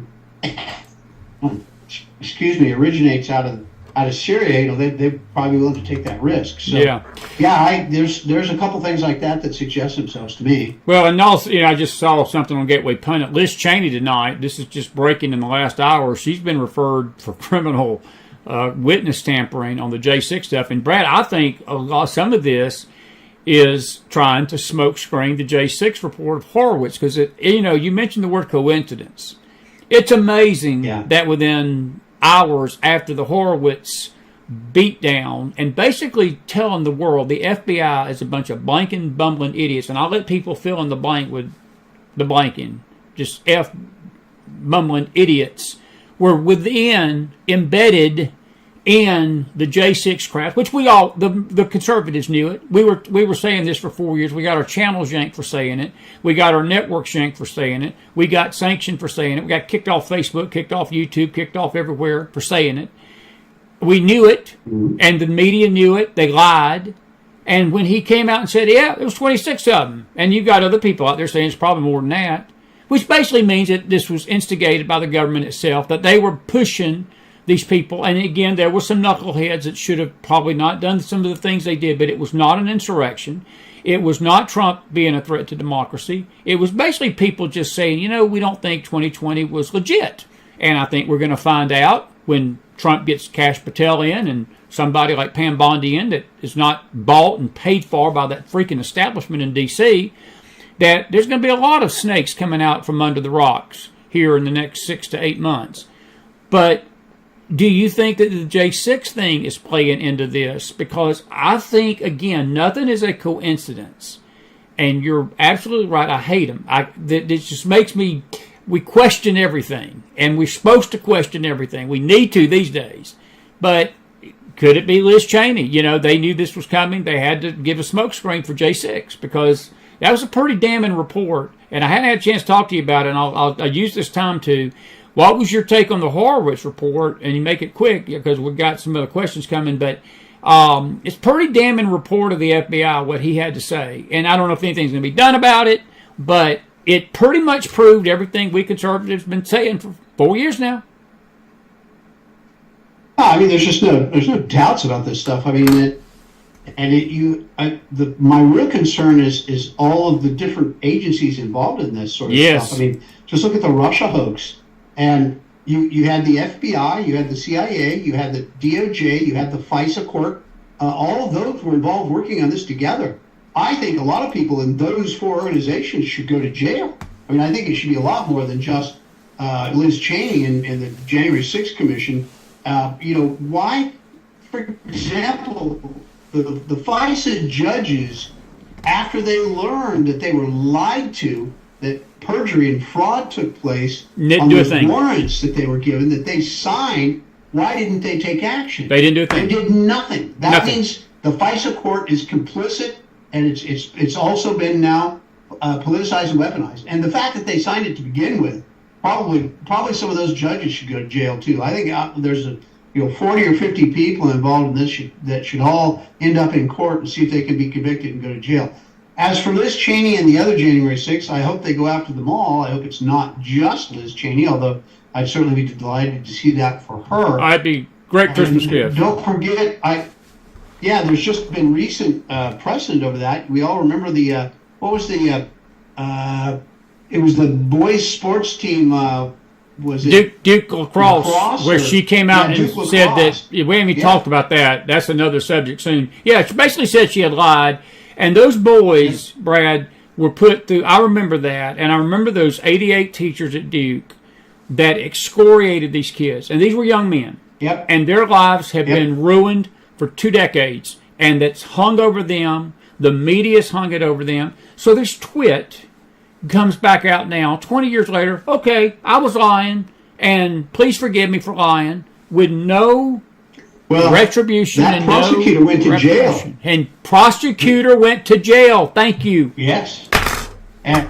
originates out of Syria, they're probably willing to take that risk. So, there's a couple things like that suggest themselves to me. Well, and also, I just saw something on Gateway Pundit. Liz Cheney tonight. This is just breaking in the last hour. She's been referred for criminal witness tampering on the J6 stuff. And Brad, I think some of this is trying to smokescreen the J6 report of Horowitz, because you mentioned the word coincidence. It's amazing that within hours after the Horowitz beatdown and basically telling the world the FBI is a bunch of blanking, bumbling idiots, and I'll let people fill in the blank with the blanking, just mumbling idiots, were embedded in the J6 craft, which we all, the conservatives knew it. We were saying this for 4 years. We got our channels yanked for saying it. We got our networks yanked for saying it. We got sanctioned for saying it. We got kicked off Facebook, kicked off YouTube, kicked off everywhere for saying it. We knew it, and the media knew it. They lied. And when he came out and said, yeah, it was 26 of them, and you've got other people out there saying it's probably more than that, which basically means that this was instigated by the government itself, that they were pushing these people. And again, there were some knuckleheads that should have probably not done some of the things they did, but it was not an insurrection. It was not Trump being a threat to democracy. It was basically people just saying, we don't think 2020 was legit. And I think we're going to find out when Trump gets Kash Patel in and somebody like Pam Bondi in that is not bought and paid for by that freaking establishment in D.C., that there's going to be a lot of snakes coming out from under the rocks here in the next 6 to 8 months. But do you think that the J6 thing is playing into this? Because I think, again, nothing is a coincidence. And you're absolutely right. I hate them. This just makes me, we question everything. And we're supposed to question everything. We need to these days. But could it be Liz Cheney? They knew this was coming. They had to give a smokescreen for J6 because that was a pretty damning report. And I hadn't had a chance to talk to you about it, and I'll use this time to. What was your take on the Horowitz report? And you make it quick because we've got some other questions coming. But It's pretty damning report of the FBI, what he had to say. And I don't know if anything's going to be done about it, but it pretty much proved everything we conservatives have been saying for 4 years now. I mean, there's no doubts about this stuff. I mean, my real concern is all of the different agencies involved in this sort of stuff. I mean, just look at the Russia hoax, and you had the FBI, you had the CIA, you had the DOJ, you had the FISA court. All of those were involved working on this together. I think a lot of people in those four organizations should go to jail. I mean, I think it should be a lot more than just Liz Cheney and the January 6th Commission. Why, for example, the FISA judges, after they learned that they were lied to, that perjury and fraud took place on the warrants that they were given, that they signed, why didn't they take action? They didn't do a thing. They did nothing. That means the FISA court is complicit, and it's also been now politicized and weaponized. And the fact that they signed it to begin with, probably some of those judges should go to jail too. I think there's 40 or 50 people involved in this that should all end up in court and see if they can be convicted and go to jail. As for Liz Cheney and the other January 6th, I hope they go after them all. I hope it's not just Liz Cheney, although I'd certainly be delighted to see that for her. I'd be great Christmas gift. Don't forget, there's just been recent precedent over that. We all remember it was the boys sports team, was it? Duke Lacrosse, where she came out and said that, we haven't even talked about that. That's another subject soon. Yeah, she basically said she had lied. And those boys, Brad, were put through, I remember that, and I remember those 88 teachers at Duke that excoriated these kids. And these were young men. Yep. And their lives have been ruined for 2 decades. And that's hung over them. The media's hung it over them. So this twit comes back out now, 20 years later, okay, I was lying, and please forgive me for lying, with no retribution. That prosecutor went to jail. And prosecutor went to jail. Thank you. Yes. And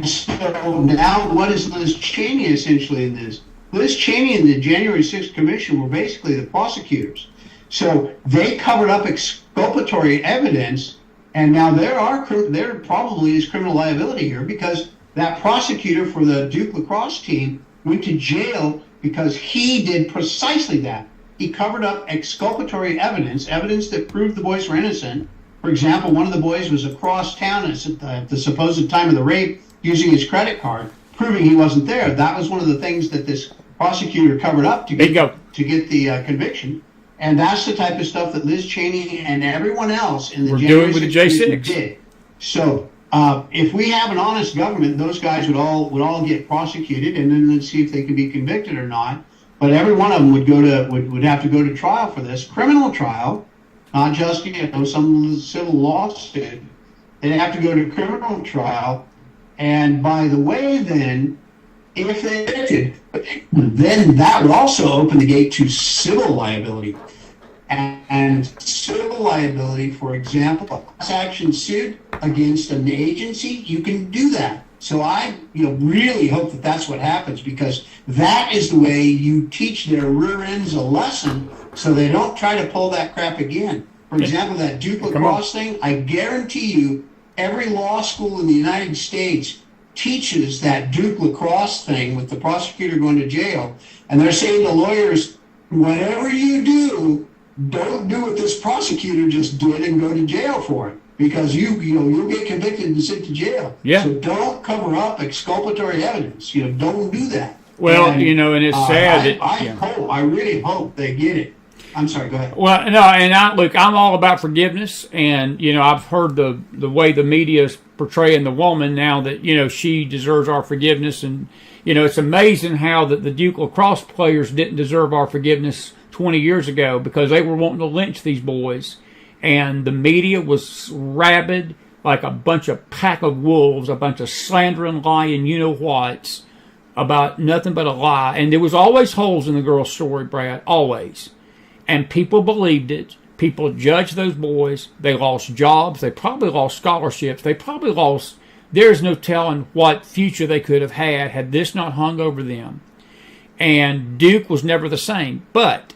so now what is Liz Cheney essentially in this? Liz Cheney and the January 6th Commission were basically the prosecutors. So they covered up exculpatory evidence, and now there probably is criminal liability here because that prosecutor for the Duke lacrosse team went to jail because he did precisely that. He covered up exculpatory evidence that proved the boys were innocent. For example, one of the boys was across town at the supposed time of the rape using his credit card, proving he wasn't there. That was one of the things that this prosecutor covered up to get the conviction. And that's the type of stuff that Liz Cheney and everyone else in the January 6th did. So if we have an honest government, those guys would all get prosecuted, and then let's see if they can be convicted or not. But every one of them would have to go to trial for this, criminal trial, not just some civil lawsuit. They'd have to go to criminal trial. And by the way, then, if they convicted, then that would also open the gate to civil liability. And civil liability, for example, a class action suit against an agency, you can do that. So I really hope that that's what happens, because that is the way you teach their rear ends a lesson so they don't try to pull that crap again. For example, that Duke lacrosse thing, I guarantee you every law school in the United States teaches that Duke lacrosse thing with the prosecutor going to jail. And they're saying to lawyers, whatever you do, don't do what this prosecutor just did and go to jail for it. Because you'll get convicted and sent to jail. Yeah. So don't cover up exculpatory evidence. Don't do that. Well, and it's sad. I really hope they get it. I'm sorry. Go ahead. Well, no, and I'm all about forgiveness, and I've heard the way the media is portraying the woman now that she deserves our forgiveness, and it's amazing how that the Duke lacrosse players didn't deserve our forgiveness 20 years ago because they were wanting to lynch these boys. And the media was rabid like a bunch of pack of wolves, a bunch of slandering, lying, you-know-whats about nothing but a lie. And there was always holes in the girl's story, Brad, always. And people believed it. People judged those boys. They lost jobs. They probably lost scholarships. They probably lost, there's no telling what future they could have had this not hung over them. And Duke was never the same. But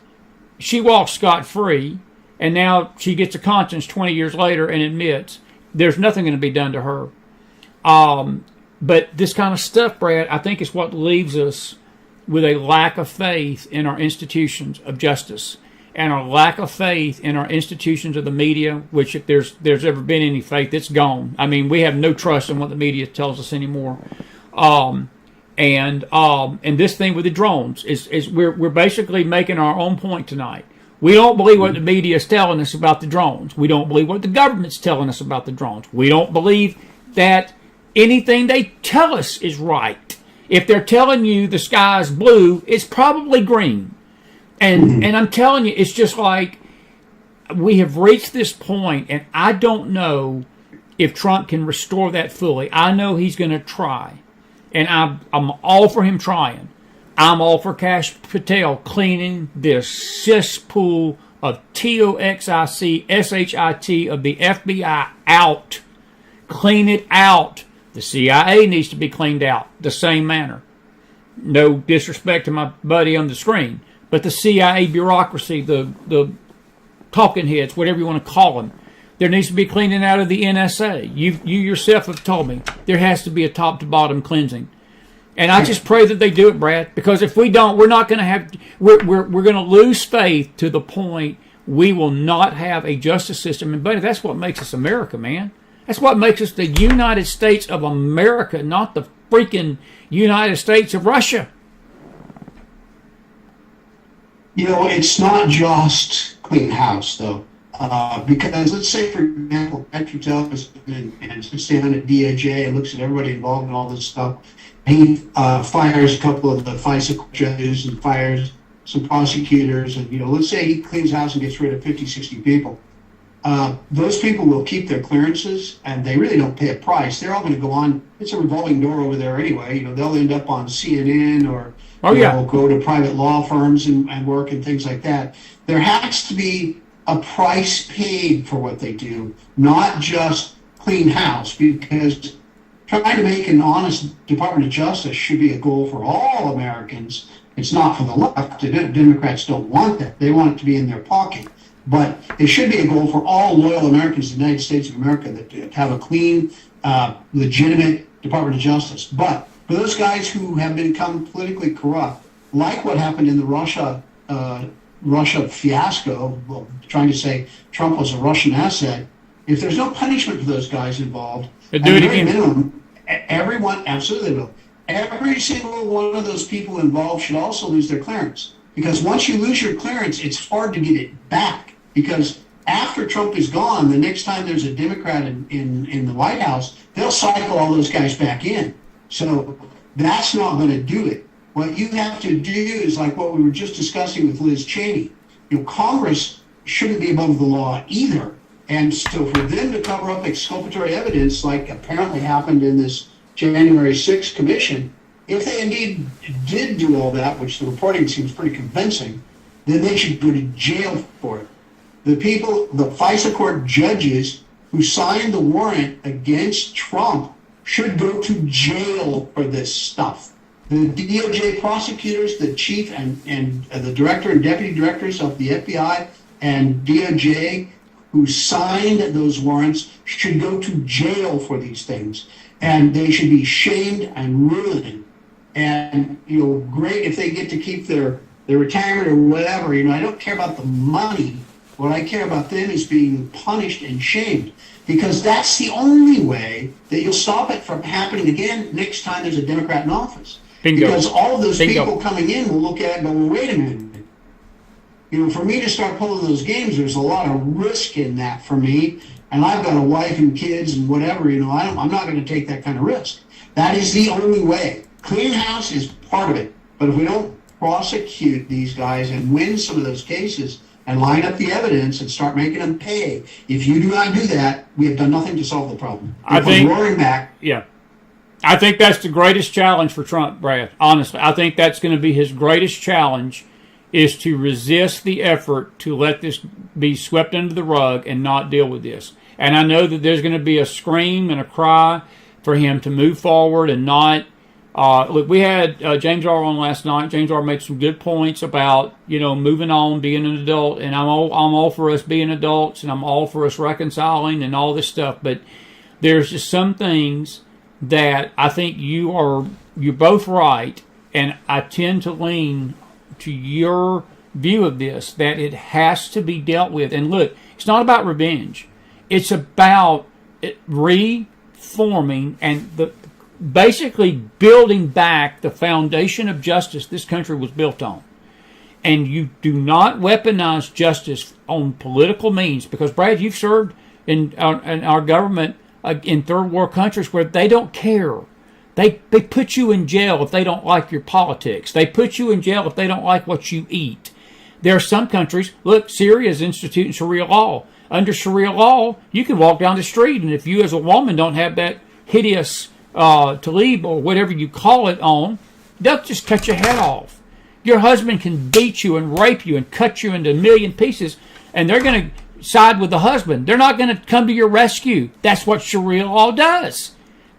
she walked scot-free. And now she gets a conscience 20 years later and admits there's nothing going to be done to her. But this kind of stuff, Brad, I think is what leaves us with a lack of faith in our institutions of justice and a lack of faith in our institutions of the media, which if there's ever been any faith, it's gone. I mean, we have no trust in what the media tells us anymore. And this thing with the drones is we're basically making our own point tonight. We don't believe what the media is telling us about the drones. We don't believe what the government's telling us about the drones. We don't believe that anything they tell us is right. If they're telling you the sky is blue, it's probably green. And I'm telling you, it's just like we have reached this point, and I don't know if Trump can restore that fully. I know he's going to try, and I'm all for him trying. I'm all for Kash Patel cleaning this cesspool of toxic shit of the FBI out. Clean it out. The CIA needs to be cleaned out the same manner. No disrespect to my buddy on the screen, but the CIA bureaucracy, the talking heads, whatever you want to call them, there needs to be cleaning out of the NSA. You yourself have told me there has to be a top to bottom cleansing. And I just pray that they do it, Brad, because if we don't, we're not going to have, we're going to lose faith to the point we will not have a justice system. And buddy, that's what makes us America, man. That's what makes us the United States of America, not the freaking United States of Russia. You know, it's not just clean house, though. Because let's say, for example, Patrick goes and sits down at DOJ and looks at everybody involved in all this stuff. He fires a couple of the FISA judges and fires some prosecutors. And, you know, let's say he cleans house and gets rid of 50, 60 people. Those people will keep their clearances, and they really don't pay a price. They're all going to go on. It's a revolving door over there anyway. You know, they'll end up on CNN or go to private law firms and work and things like that. There has to be a price paid for what they do, not just clean house, because trying to make an honest Department of Justice should be a goal for all Americans. It's not for the left. The Democrats don't want that. They want it to be in their pocket. But it should be a goal for all loyal Americans in the United States of America that to have a clean, legitimate Department of Justice. But for those guys who have become politically corrupt, like what happened in the Russia fiasco, trying to say Trump was a Russian asset, if there's no punishment for those guys involved, at the very minimum, everyone, absolutely will. Every single one of those people involved should also lose their clearance. Because once you lose your clearance, it's hard to get it back. Because after Trump is gone, the next time there's a Democrat in the White House, they'll cycle all those guys back in. So that's not going to do it. What you have to do is like what we were just discussing with Liz Cheney. You know, Congress shouldn't be above the law either. And so for them to cover up exculpatory evidence, like apparently happened in this January 6th commission, if they indeed did do all that, which the reporting seems pretty convincing, then they should go to jail for it. The people, the FISA court judges who signed the warrant against Trump should go to jail for this stuff. The DOJ prosecutors, the chief and the director and deputy directors of the FBI and DOJ who signed those warrants should go to jail for these things. And they should be shamed and ruined. And, you know, great if they get to keep their retirement or whatever. You know, I don't care about the money. What I care about them is being punished and shamed, because that's the only way that you'll stop it from happening again next time there's a Democrat in office. Bingo. Because all of those people coming in will look at it and go, well, wait a minute. You know, for me to start pulling those games, there's a lot of risk in that for me. And I've got a wife and kids and whatever, you know, I'm not going to take that kind of risk. That is the only way. Clean house is part of it. But if we don't prosecute these guys and win some of those cases and line up the evidence and start making them pay, if you do not do that, we have done nothing to solve the problem. I think, roaring back. Yeah. I think that's the greatest challenge for Trump, Brad. Honestly, I think that's going to be his greatest challenge, is to resist the effort to let this be swept under the rug and not deal with this. And I know that there's going to be a scream and a cry for him to move forward and not Look, we had James R. on last night. James R. made some good points about, moving on, being an adult, and I'm all for us being adults, and I'm all for us reconciling and all this stuff. But there's just some things that I think you're both right, and I tend to lean to your view of this, that it has to be dealt with. And look, it's not about revenge. It's about reforming and basically building back the foundation of justice this country was built on. And you do not weaponize justice on political means, because, Brad, you've served in our government in third world countries where they don't care. They put you in jail if they don't like your politics. They put you in jail if they don't like what you eat. There are some countries, look, Syria is instituting Sharia law. Under Sharia law, you can walk down the street, and if you as a woman don't have that hideous talib or whatever you call it on, they'll just cut your head off. Your husband can beat you and rape you and cut you into a million pieces, and they're going to side with the husband. They're not going to come to your rescue. That's what Sharia law does.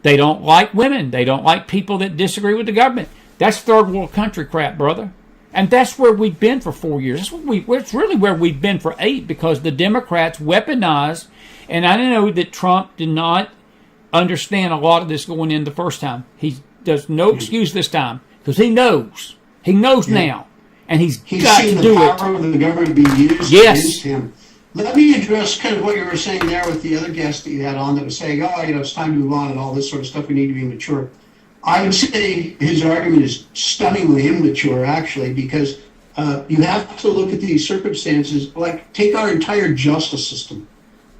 They don't like women. They don't like people that disagree with the government. That's third world country crap, brother. And that's where we've been for 4 years. It's really where we've been for 8, because the Democrats weaponized, and I know that Trump did not understand a lot of this going in the first time. He does no excuse this time, because he knows. He knows now. And he's got to do it. He's seen the power of the government be used against him. Let me address kind of what you were saying there with the other guest that you had on that was saying, it's time to move on and all this sort of stuff. We need to be mature. I would say his argument is stunningly immature, actually, because you have to look at these circumstances. Like, take our entire justice system.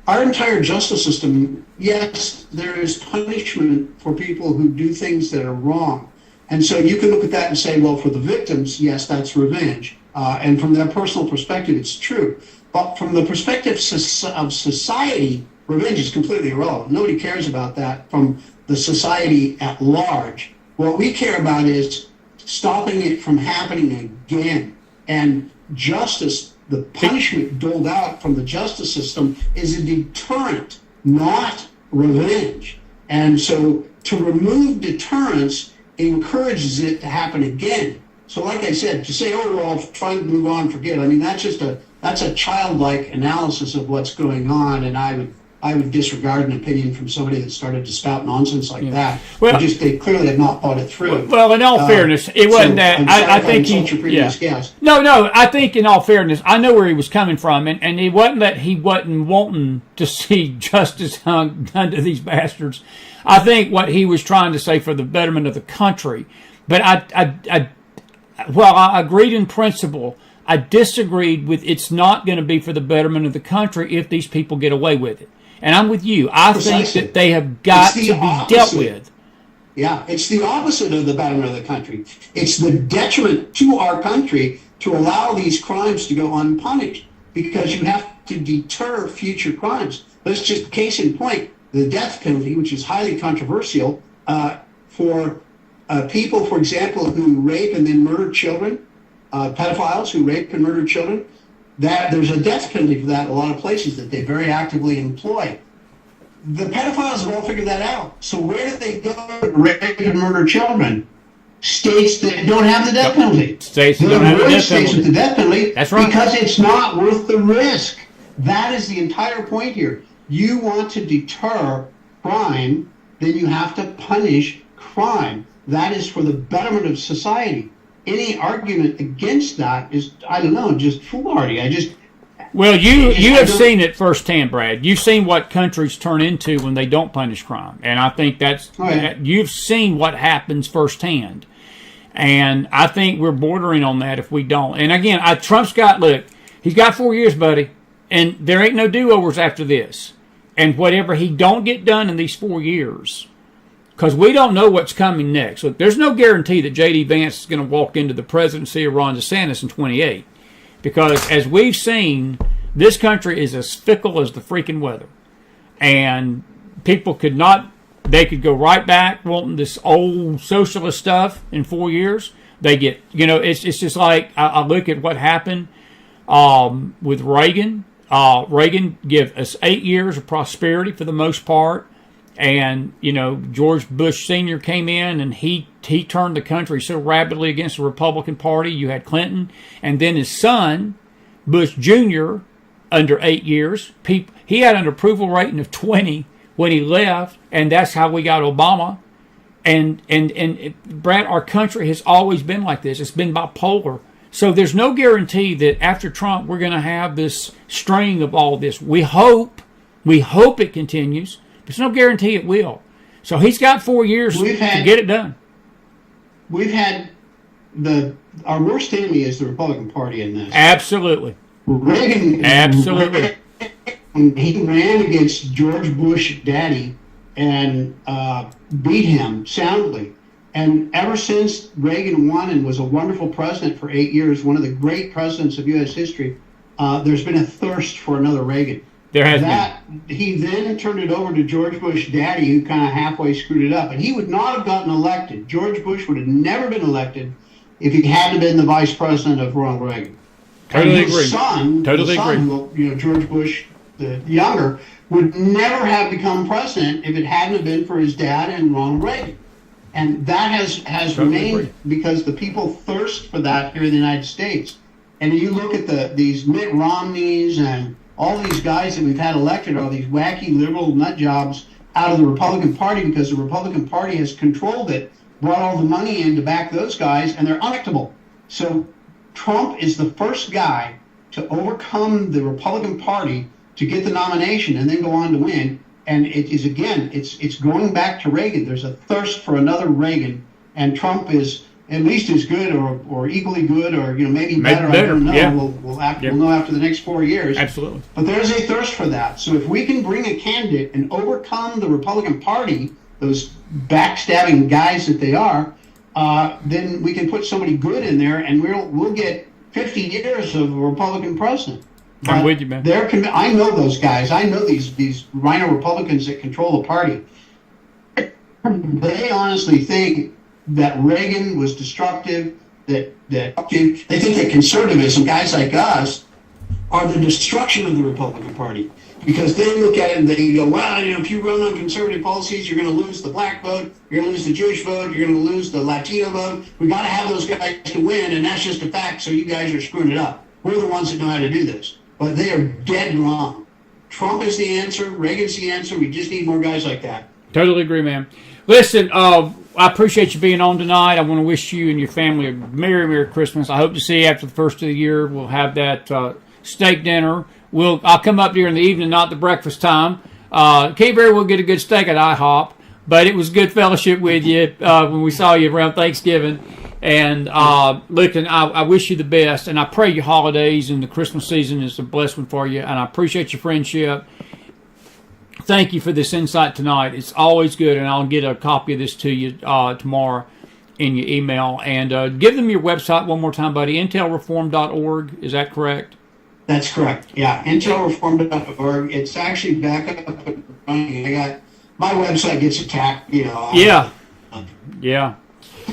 Our entire justice system, yes, there is punishment for people who do things that are wrong. And so you can look at that and say, well, for the victims, yes, that's revenge. And from their personal perspective, it's true. But from the perspective of society, revenge is completely irrelevant. Nobody cares about that from the society at large. What we care about is stopping it from happening again. And justice, the punishment doled out from the justice system, is a deterrent, not revenge. And so to remove deterrence encourages it to happen again. So like I said, to say, well, try to move on, forget. I mean, that's a childlike analysis of what's going on, and I would disregard an opinion from somebody that started to spout nonsense like that. Well, they clearly have not thought it through. Well, in all fairness, it wasn't that. I think No, I think in all fairness, I know where he was coming from, and it wasn't that he wasn't wanting to see justice done to these bastards. I think what he was trying to say for the betterment of the country. But I agreed in principle. I disagreed with it's not going to be for the betterment of the country if these people get away with it. And I'm with you. I think that they have got to be dealt with. Yeah, it's the opposite of the betterment of the country. It's the detriment to our country to allow these crimes to go unpunished, because you have to deter future crimes. Let's just case in point, the death penalty, which is highly controversial for people, for example, who rape and then murder children, pedophiles who rape and murder children. That there's a death penalty for that in a lot of places that they very actively employ. The pedophiles have all figured that out. So where do they go to rape and murder children? States that don't have the death penalty. States that don't have the death penalty. States with the death penalty. That's right. Because it's not worth the risk. That is the entire point here. You want to deter crime, then you have to punish crime. That is for the betterment of society. Any argument against that is, I don't know, just foolhardy. Well, you have seen it firsthand, Brad. You've seen what countries turn into when they don't punish crime, and I think you've seen what happens firsthand. And I think we're bordering on that if we don't. And again, Trump's got, he's got 4 years, buddy, and there ain't no do-overs after this. And whatever he don't get done in these 4 years, because we don't know what's coming next. Look, there's no guarantee that J.D. Vance is going to walk into the presidency of Ron DeSantis in 28. Because as we've seen, this country is as fickle as the freaking weather. And people could go right back wanting this old socialist stuff in 4 years. They get, it's just like, I look at what happened with Reagan. Reagan gave us 8 years of prosperity for the most part. And, George Bush Sr. came in and he turned the country so rapidly against the Republican Party. You had Clinton. And then his son, Bush Jr., under 8 years, he had an approval rating of 20 when he left. And that's how we got Obama. And Brad, our country has always been like this. It's been bipolar. So there's no guarantee that after Trump we're going to have this string of all this. We hope it continues. There's no guarantee it will. So he's got 4 years to get it done. We've had our worst enemy is the Republican Party in this. Absolutely. Reagan. Absolutely. He ran against George Bush Daddy and beat him soundly. And ever since Reagan won and was a wonderful president for 8 years, one of the great presidents of U.S. history, there's been a thirst for another Reagan. There has been. He then turned it over to George Bush Daddy, who kind of halfway screwed it up. And he would not have gotten elected. George Bush would have never been elected if he hadn't been the vice president of Ronald Reagan. Totally and his agree. Son, George Bush the younger, would never have become president if it hadn't have been for his dad and Ronald Reagan. And that has remained because the people thirst for that here in the United States. And you look at these Mitt Romneys and all these guys that we've had elected, all these wacky liberal nut jobs out of the Republican Party, because the Republican Party has controlled it, brought all the money in to back those guys, and they're unelectable. So Trump is the first guy to overcome the Republican Party to get the nomination and then go on to win. And it is, again, it's going back to Reagan. There's a thirst for another Reagan, and Trump is at least as good or equally good or maybe better. I don't know. Yeah. We'll know after the next 4 years. Absolutely. But there's a thirst for that. So if we can bring a candidate and overcome the Republican Party, those backstabbing guys that they are, then we can put somebody good in there, and we'll get 50 years of a Republican president. I'm with you, man. I know those guys. I know these rhino Republicans that control the party. They honestly think that Reagan was destructive, that they think that conservatism, guys like us, are the destruction of the Republican Party. Because they look at it and they go, well, if you run on conservative policies, you're going to lose the black vote, you're going to lose the Jewish vote, you're going to lose the Latino vote. We got to have those guys to win, and that's just a fact, so you guys are screwing it up. We're the ones that know how to do this. But they are dead wrong. Trump is the answer. Reagan's the answer. We just need more guys like that. Totally agree, man. Listen, I appreciate you being on tonight. I want to wish you and your family a Merry, Merry Christmas. I hope to see you after the first of the year. We'll have that steak dinner. I'll come up here in the evening, not the breakfast time. Can't very well get a good steak at IHOP, but it was good fellowship with you when we saw you around Thanksgiving. And listen, I wish you the best, and I pray your holidays and the Christmas season is a blessed one for you, and I appreciate your friendship. Thank you for this insight tonight. It's always good, and I'll get a copy of this to you tomorrow in your email. And give them your website one more time, buddy, intelreform.org. Is that correct? That's correct. Yeah, intelreform.org. It's actually back up and running. My website gets attacked, Yeah. Yeah.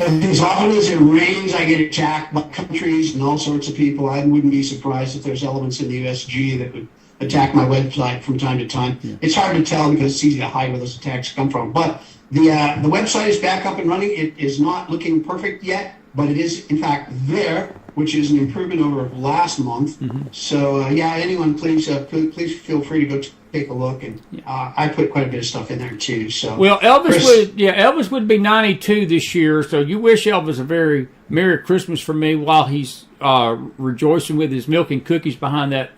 As often as it rains, I get attacked by countries and all sorts of people. I wouldn't be surprised if there's elements in the USG that would attack my website from time to time. Yeah. It's hard to tell because it's easy to hide where those attacks come from. But the website is back up and running. It is not looking perfect yet, but it is, in fact, there, which is an improvement over last month. Mm-hmm. So, anyone, please feel free to go take a look. And I put quite a bit of stuff in there, too. So, well, Elvis would be 92 this year, so you wish Elvis a very Merry Christmas from me while he's rejoicing with his milk and cookies behind that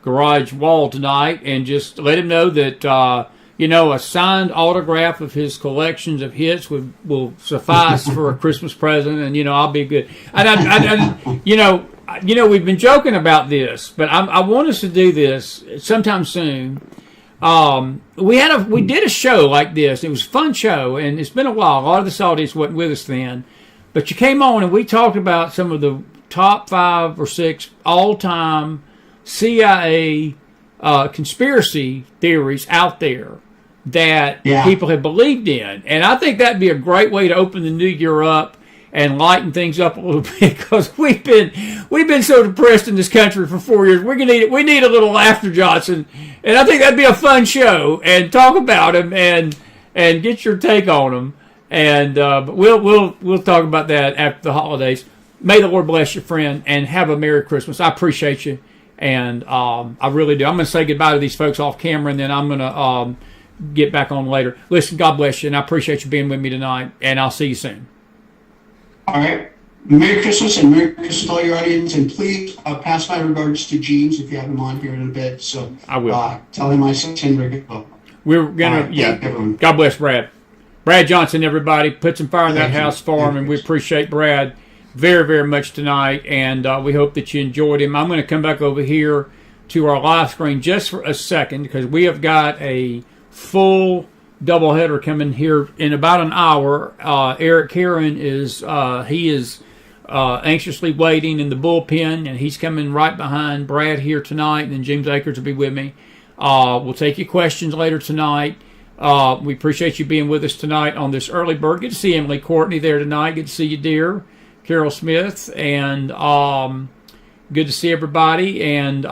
garage wall tonight, and just let him know that a signed autograph of his collections of hits will suffice for a Christmas present, and I'll be good. And we've been joking about this, but I want us to do this sometime soon. We did a show like this. It was a fun show, and it's been a while. A lot of this audience wasn't with us then, but you came on and we talked about some of the top 5 or 6 all-time CIA conspiracy theories out there that people have believed in. And I think that'd be a great way to open the new year up. and lighten things up a little bit, because we've been so depressed in this country for 4 years. We need a little laughter, Johnson, and I think that'd be a fun show, and talk about him and get your take on him. And but we'll talk about that after the holidays. May the Lord bless you, friend, and have a Merry Christmas. I appreciate you, and I really do. I'm going to say goodbye to these folks off camera, and then I'm going to get back on later. Listen, God bless you, and I appreciate you being with me tonight, and I'll see you soon. All right. Merry Christmas, and Merry Christmas to all your audience, and please pass my regards to James if you have him on here in a bit. So I will. Tell him I sent him very good. We're going to, God bless Brad. Brad Johnson, everybody. Put some fire in that house for him, and we appreciate Brad very, very much tonight, and we hope that you enjoyed him. I'm going to come back over here to our live screen just for a second, because we have got a full doubleheader coming here in about an hour. Eric Karen is anxiously waiting in the bullpen, and he's coming right behind Brad here tonight, and then James Akers will be with me. We'll take your questions later tonight. We appreciate you being with us tonight on this early bird. Good to see Emily Courtney there tonight. Good to see you, dear. Carol Smith, and good to see everybody, and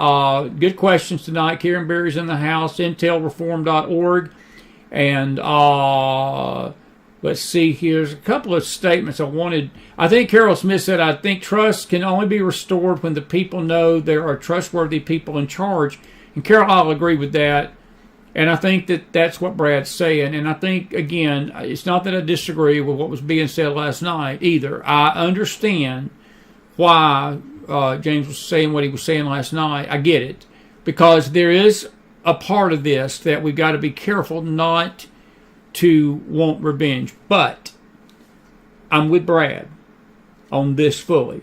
good questions tonight. Karen Berry's in the house, intelreform.org, and let's see, here's a couple of statements I wanted. I think Carol Smith said, I think trust can only be restored when the people know there are trustworthy people in charge, and Carol, I'll agree with that. And I think that that's what Brad's saying. And I think, again, it's not that I disagree with what was being said last night either. I understand why James was saying what he was saying last night. I get it. Because there is a part of this that we've got to be careful not to want revenge. But I'm with Brad on this fully.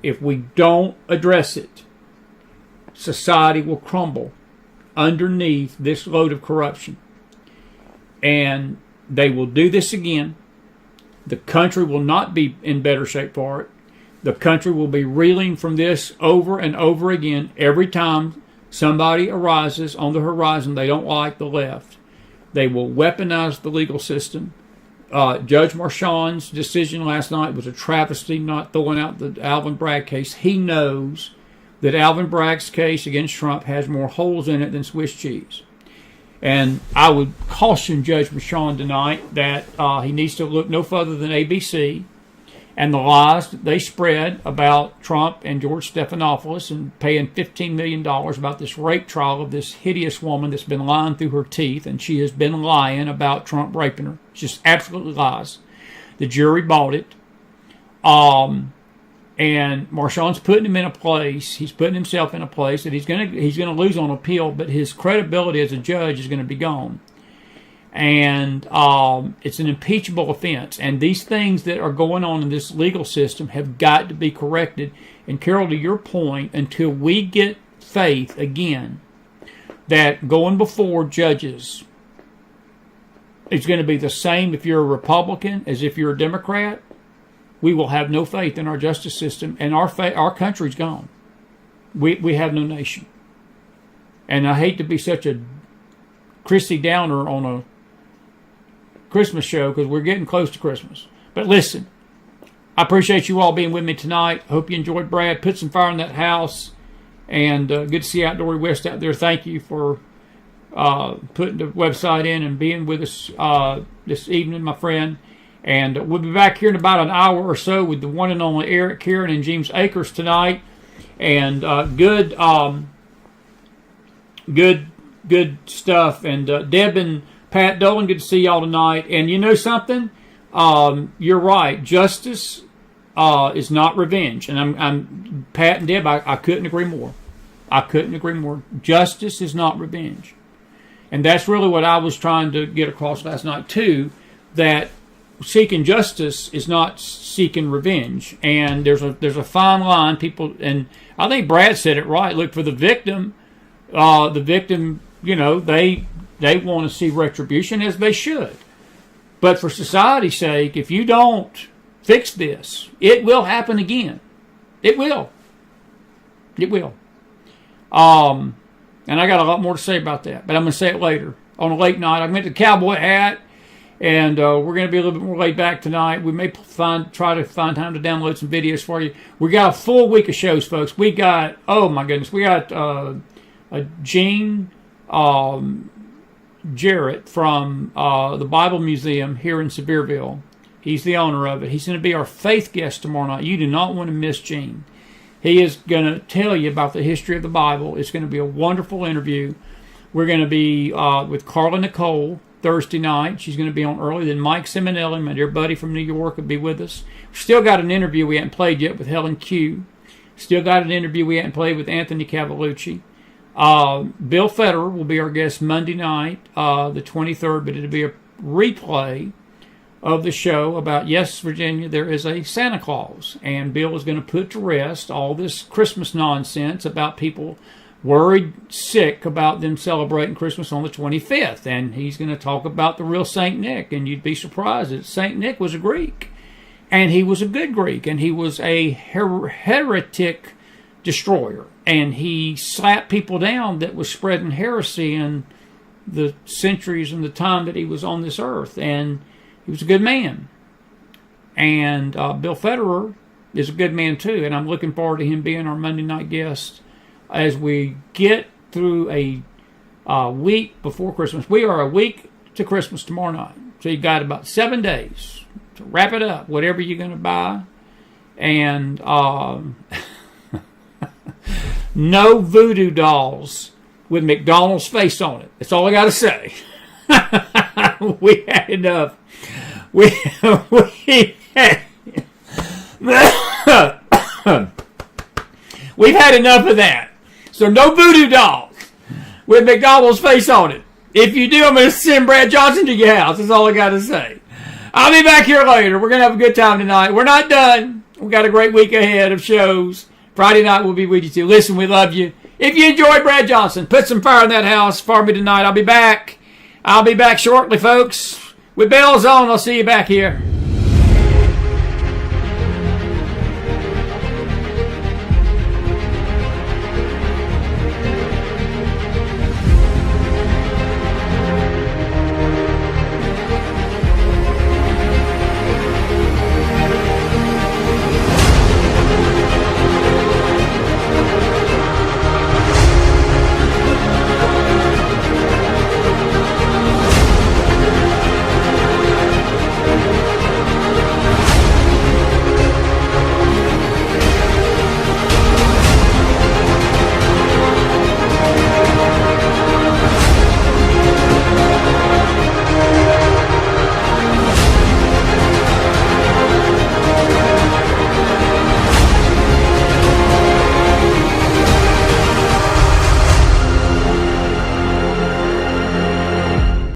If we don't address it, society will crumble underneath this load of corruption. And they will do this again. The country will not be in better shape for it. The country will be reeling from this over and over again every time somebody arises on the horizon they don't like the left. They will weaponize the legal system. Judge Marchand's decision last night was a travesty, not throwing out the Alvin Bragg case. He knows that Alvin Bragg's case against Trump has more holes in it than Swiss cheese. And I would caution Judge Marchand tonight that he needs to look no further than ABC and the lies that they spread about Trump and George Stephanopoulos, and paying $15 million about this rape trial of this hideous woman that's been lying through her teeth, and she has been lying about Trump raping her. It's just absolutely lies. The jury bought it. And Marchand's putting him in a place, he's putting himself in a place that he's gonna lose on appeal, but his credibility as a judge is going to be gone. And it's an impeachable offense. And these things that are going on in this legal system have got to be corrected. And Carol, to your point, until we get faith again that going before judges is going to be the same if you're a Republican as if you're a Democrat, we will have no faith in our justice system, and our country's gone. We have no nation. And I hate to be such a Chrissy Downer on a Christmas show, because we're getting close to Christmas. But listen, I appreciate you all being with me tonight. I hope you enjoyed Brad. Put some fire in that house. And good to see Outdoory West out there. Thank you for putting the website in and being with us this evening, my friend. And we'll be back here in about an hour or so with the one and only Eric Karen and James Akers tonight. And good stuff. And Deb and Pat Dolan, good to see y'all tonight. And you know something? You're right. Justice is not revenge. And I'm Pat and Deb, I couldn't agree more. I couldn't agree more. Justice is not revenge. And that's really what I was trying to get across last night too, that seeking justice is not seeking revenge. And there's a fine line. People, and I think Brad said it right. Look, for the victim, you know, they want to see retribution, as they should. But for society's sake, if you don't fix this, it will happen again. It will. It will. And I got a lot more to say about that, but I'm going to say it later on a late night. I went to Cowboy Hat, And we're going to be a little bit more laid back tonight. We may try to find time to download some videos for you. We got a full week of shows, folks. We got, oh my goodness, we got Gene Jarrett from the Bible Museum here in Sevierville. He's the owner of it. He's going to be our faith guest tomorrow night. You do not want to miss Gene. He is going to tell you about the history of the Bible. It's going to be a wonderful interview. We're going to be with Carla Nicole Thursday night. She's going to be on early. Then Mike Simonelli, my dear buddy from New York, will be with us. Still got an interview we haven't played yet with Helen Q. Still got an interview we haven't played with Anthony Cavalucci. Bill Federer will be our guest Monday night, the 23rd, but it'll be a replay of the show about, yes, Virginia, there is a Santa Claus. And Bill is going to put to rest all this Christmas nonsense about people worried sick about them celebrating Christmas on the 25th. And he's going to talk about the real St. Nick. And you'd be surprised that St. Nick was a Greek. And he was a good Greek. And he was a heretic destroyer. And he slapped people down that was spreading heresy in the centuries and the time that he was on this earth. And he was a good man. And Bill Federer is a good man too. And I'm looking forward to him being our Monday night guest as we get through a week before Christmas. We are a week to Christmas tomorrow night. So you got about 7 days to wrap it up, whatever you're going to buy. And no voodoo dolls with McDonald's face on it. That's all I got to say. We had enough. We've had enough of that. So no voodoo dolls with McDonald's face on it. If you do, I'm going to send Brad Johnson to your house. That's all I got to say. I'll be back here later. We're going to have a good time tonight. We're not done. We've got a great week ahead of shows. Friday night we'll be with you too. Listen, we love you. If you enjoyed Brad Johnson, put some fire in that house for me tonight. I'll be back. I'll be back shortly, folks. With bells on, I'll see you back here.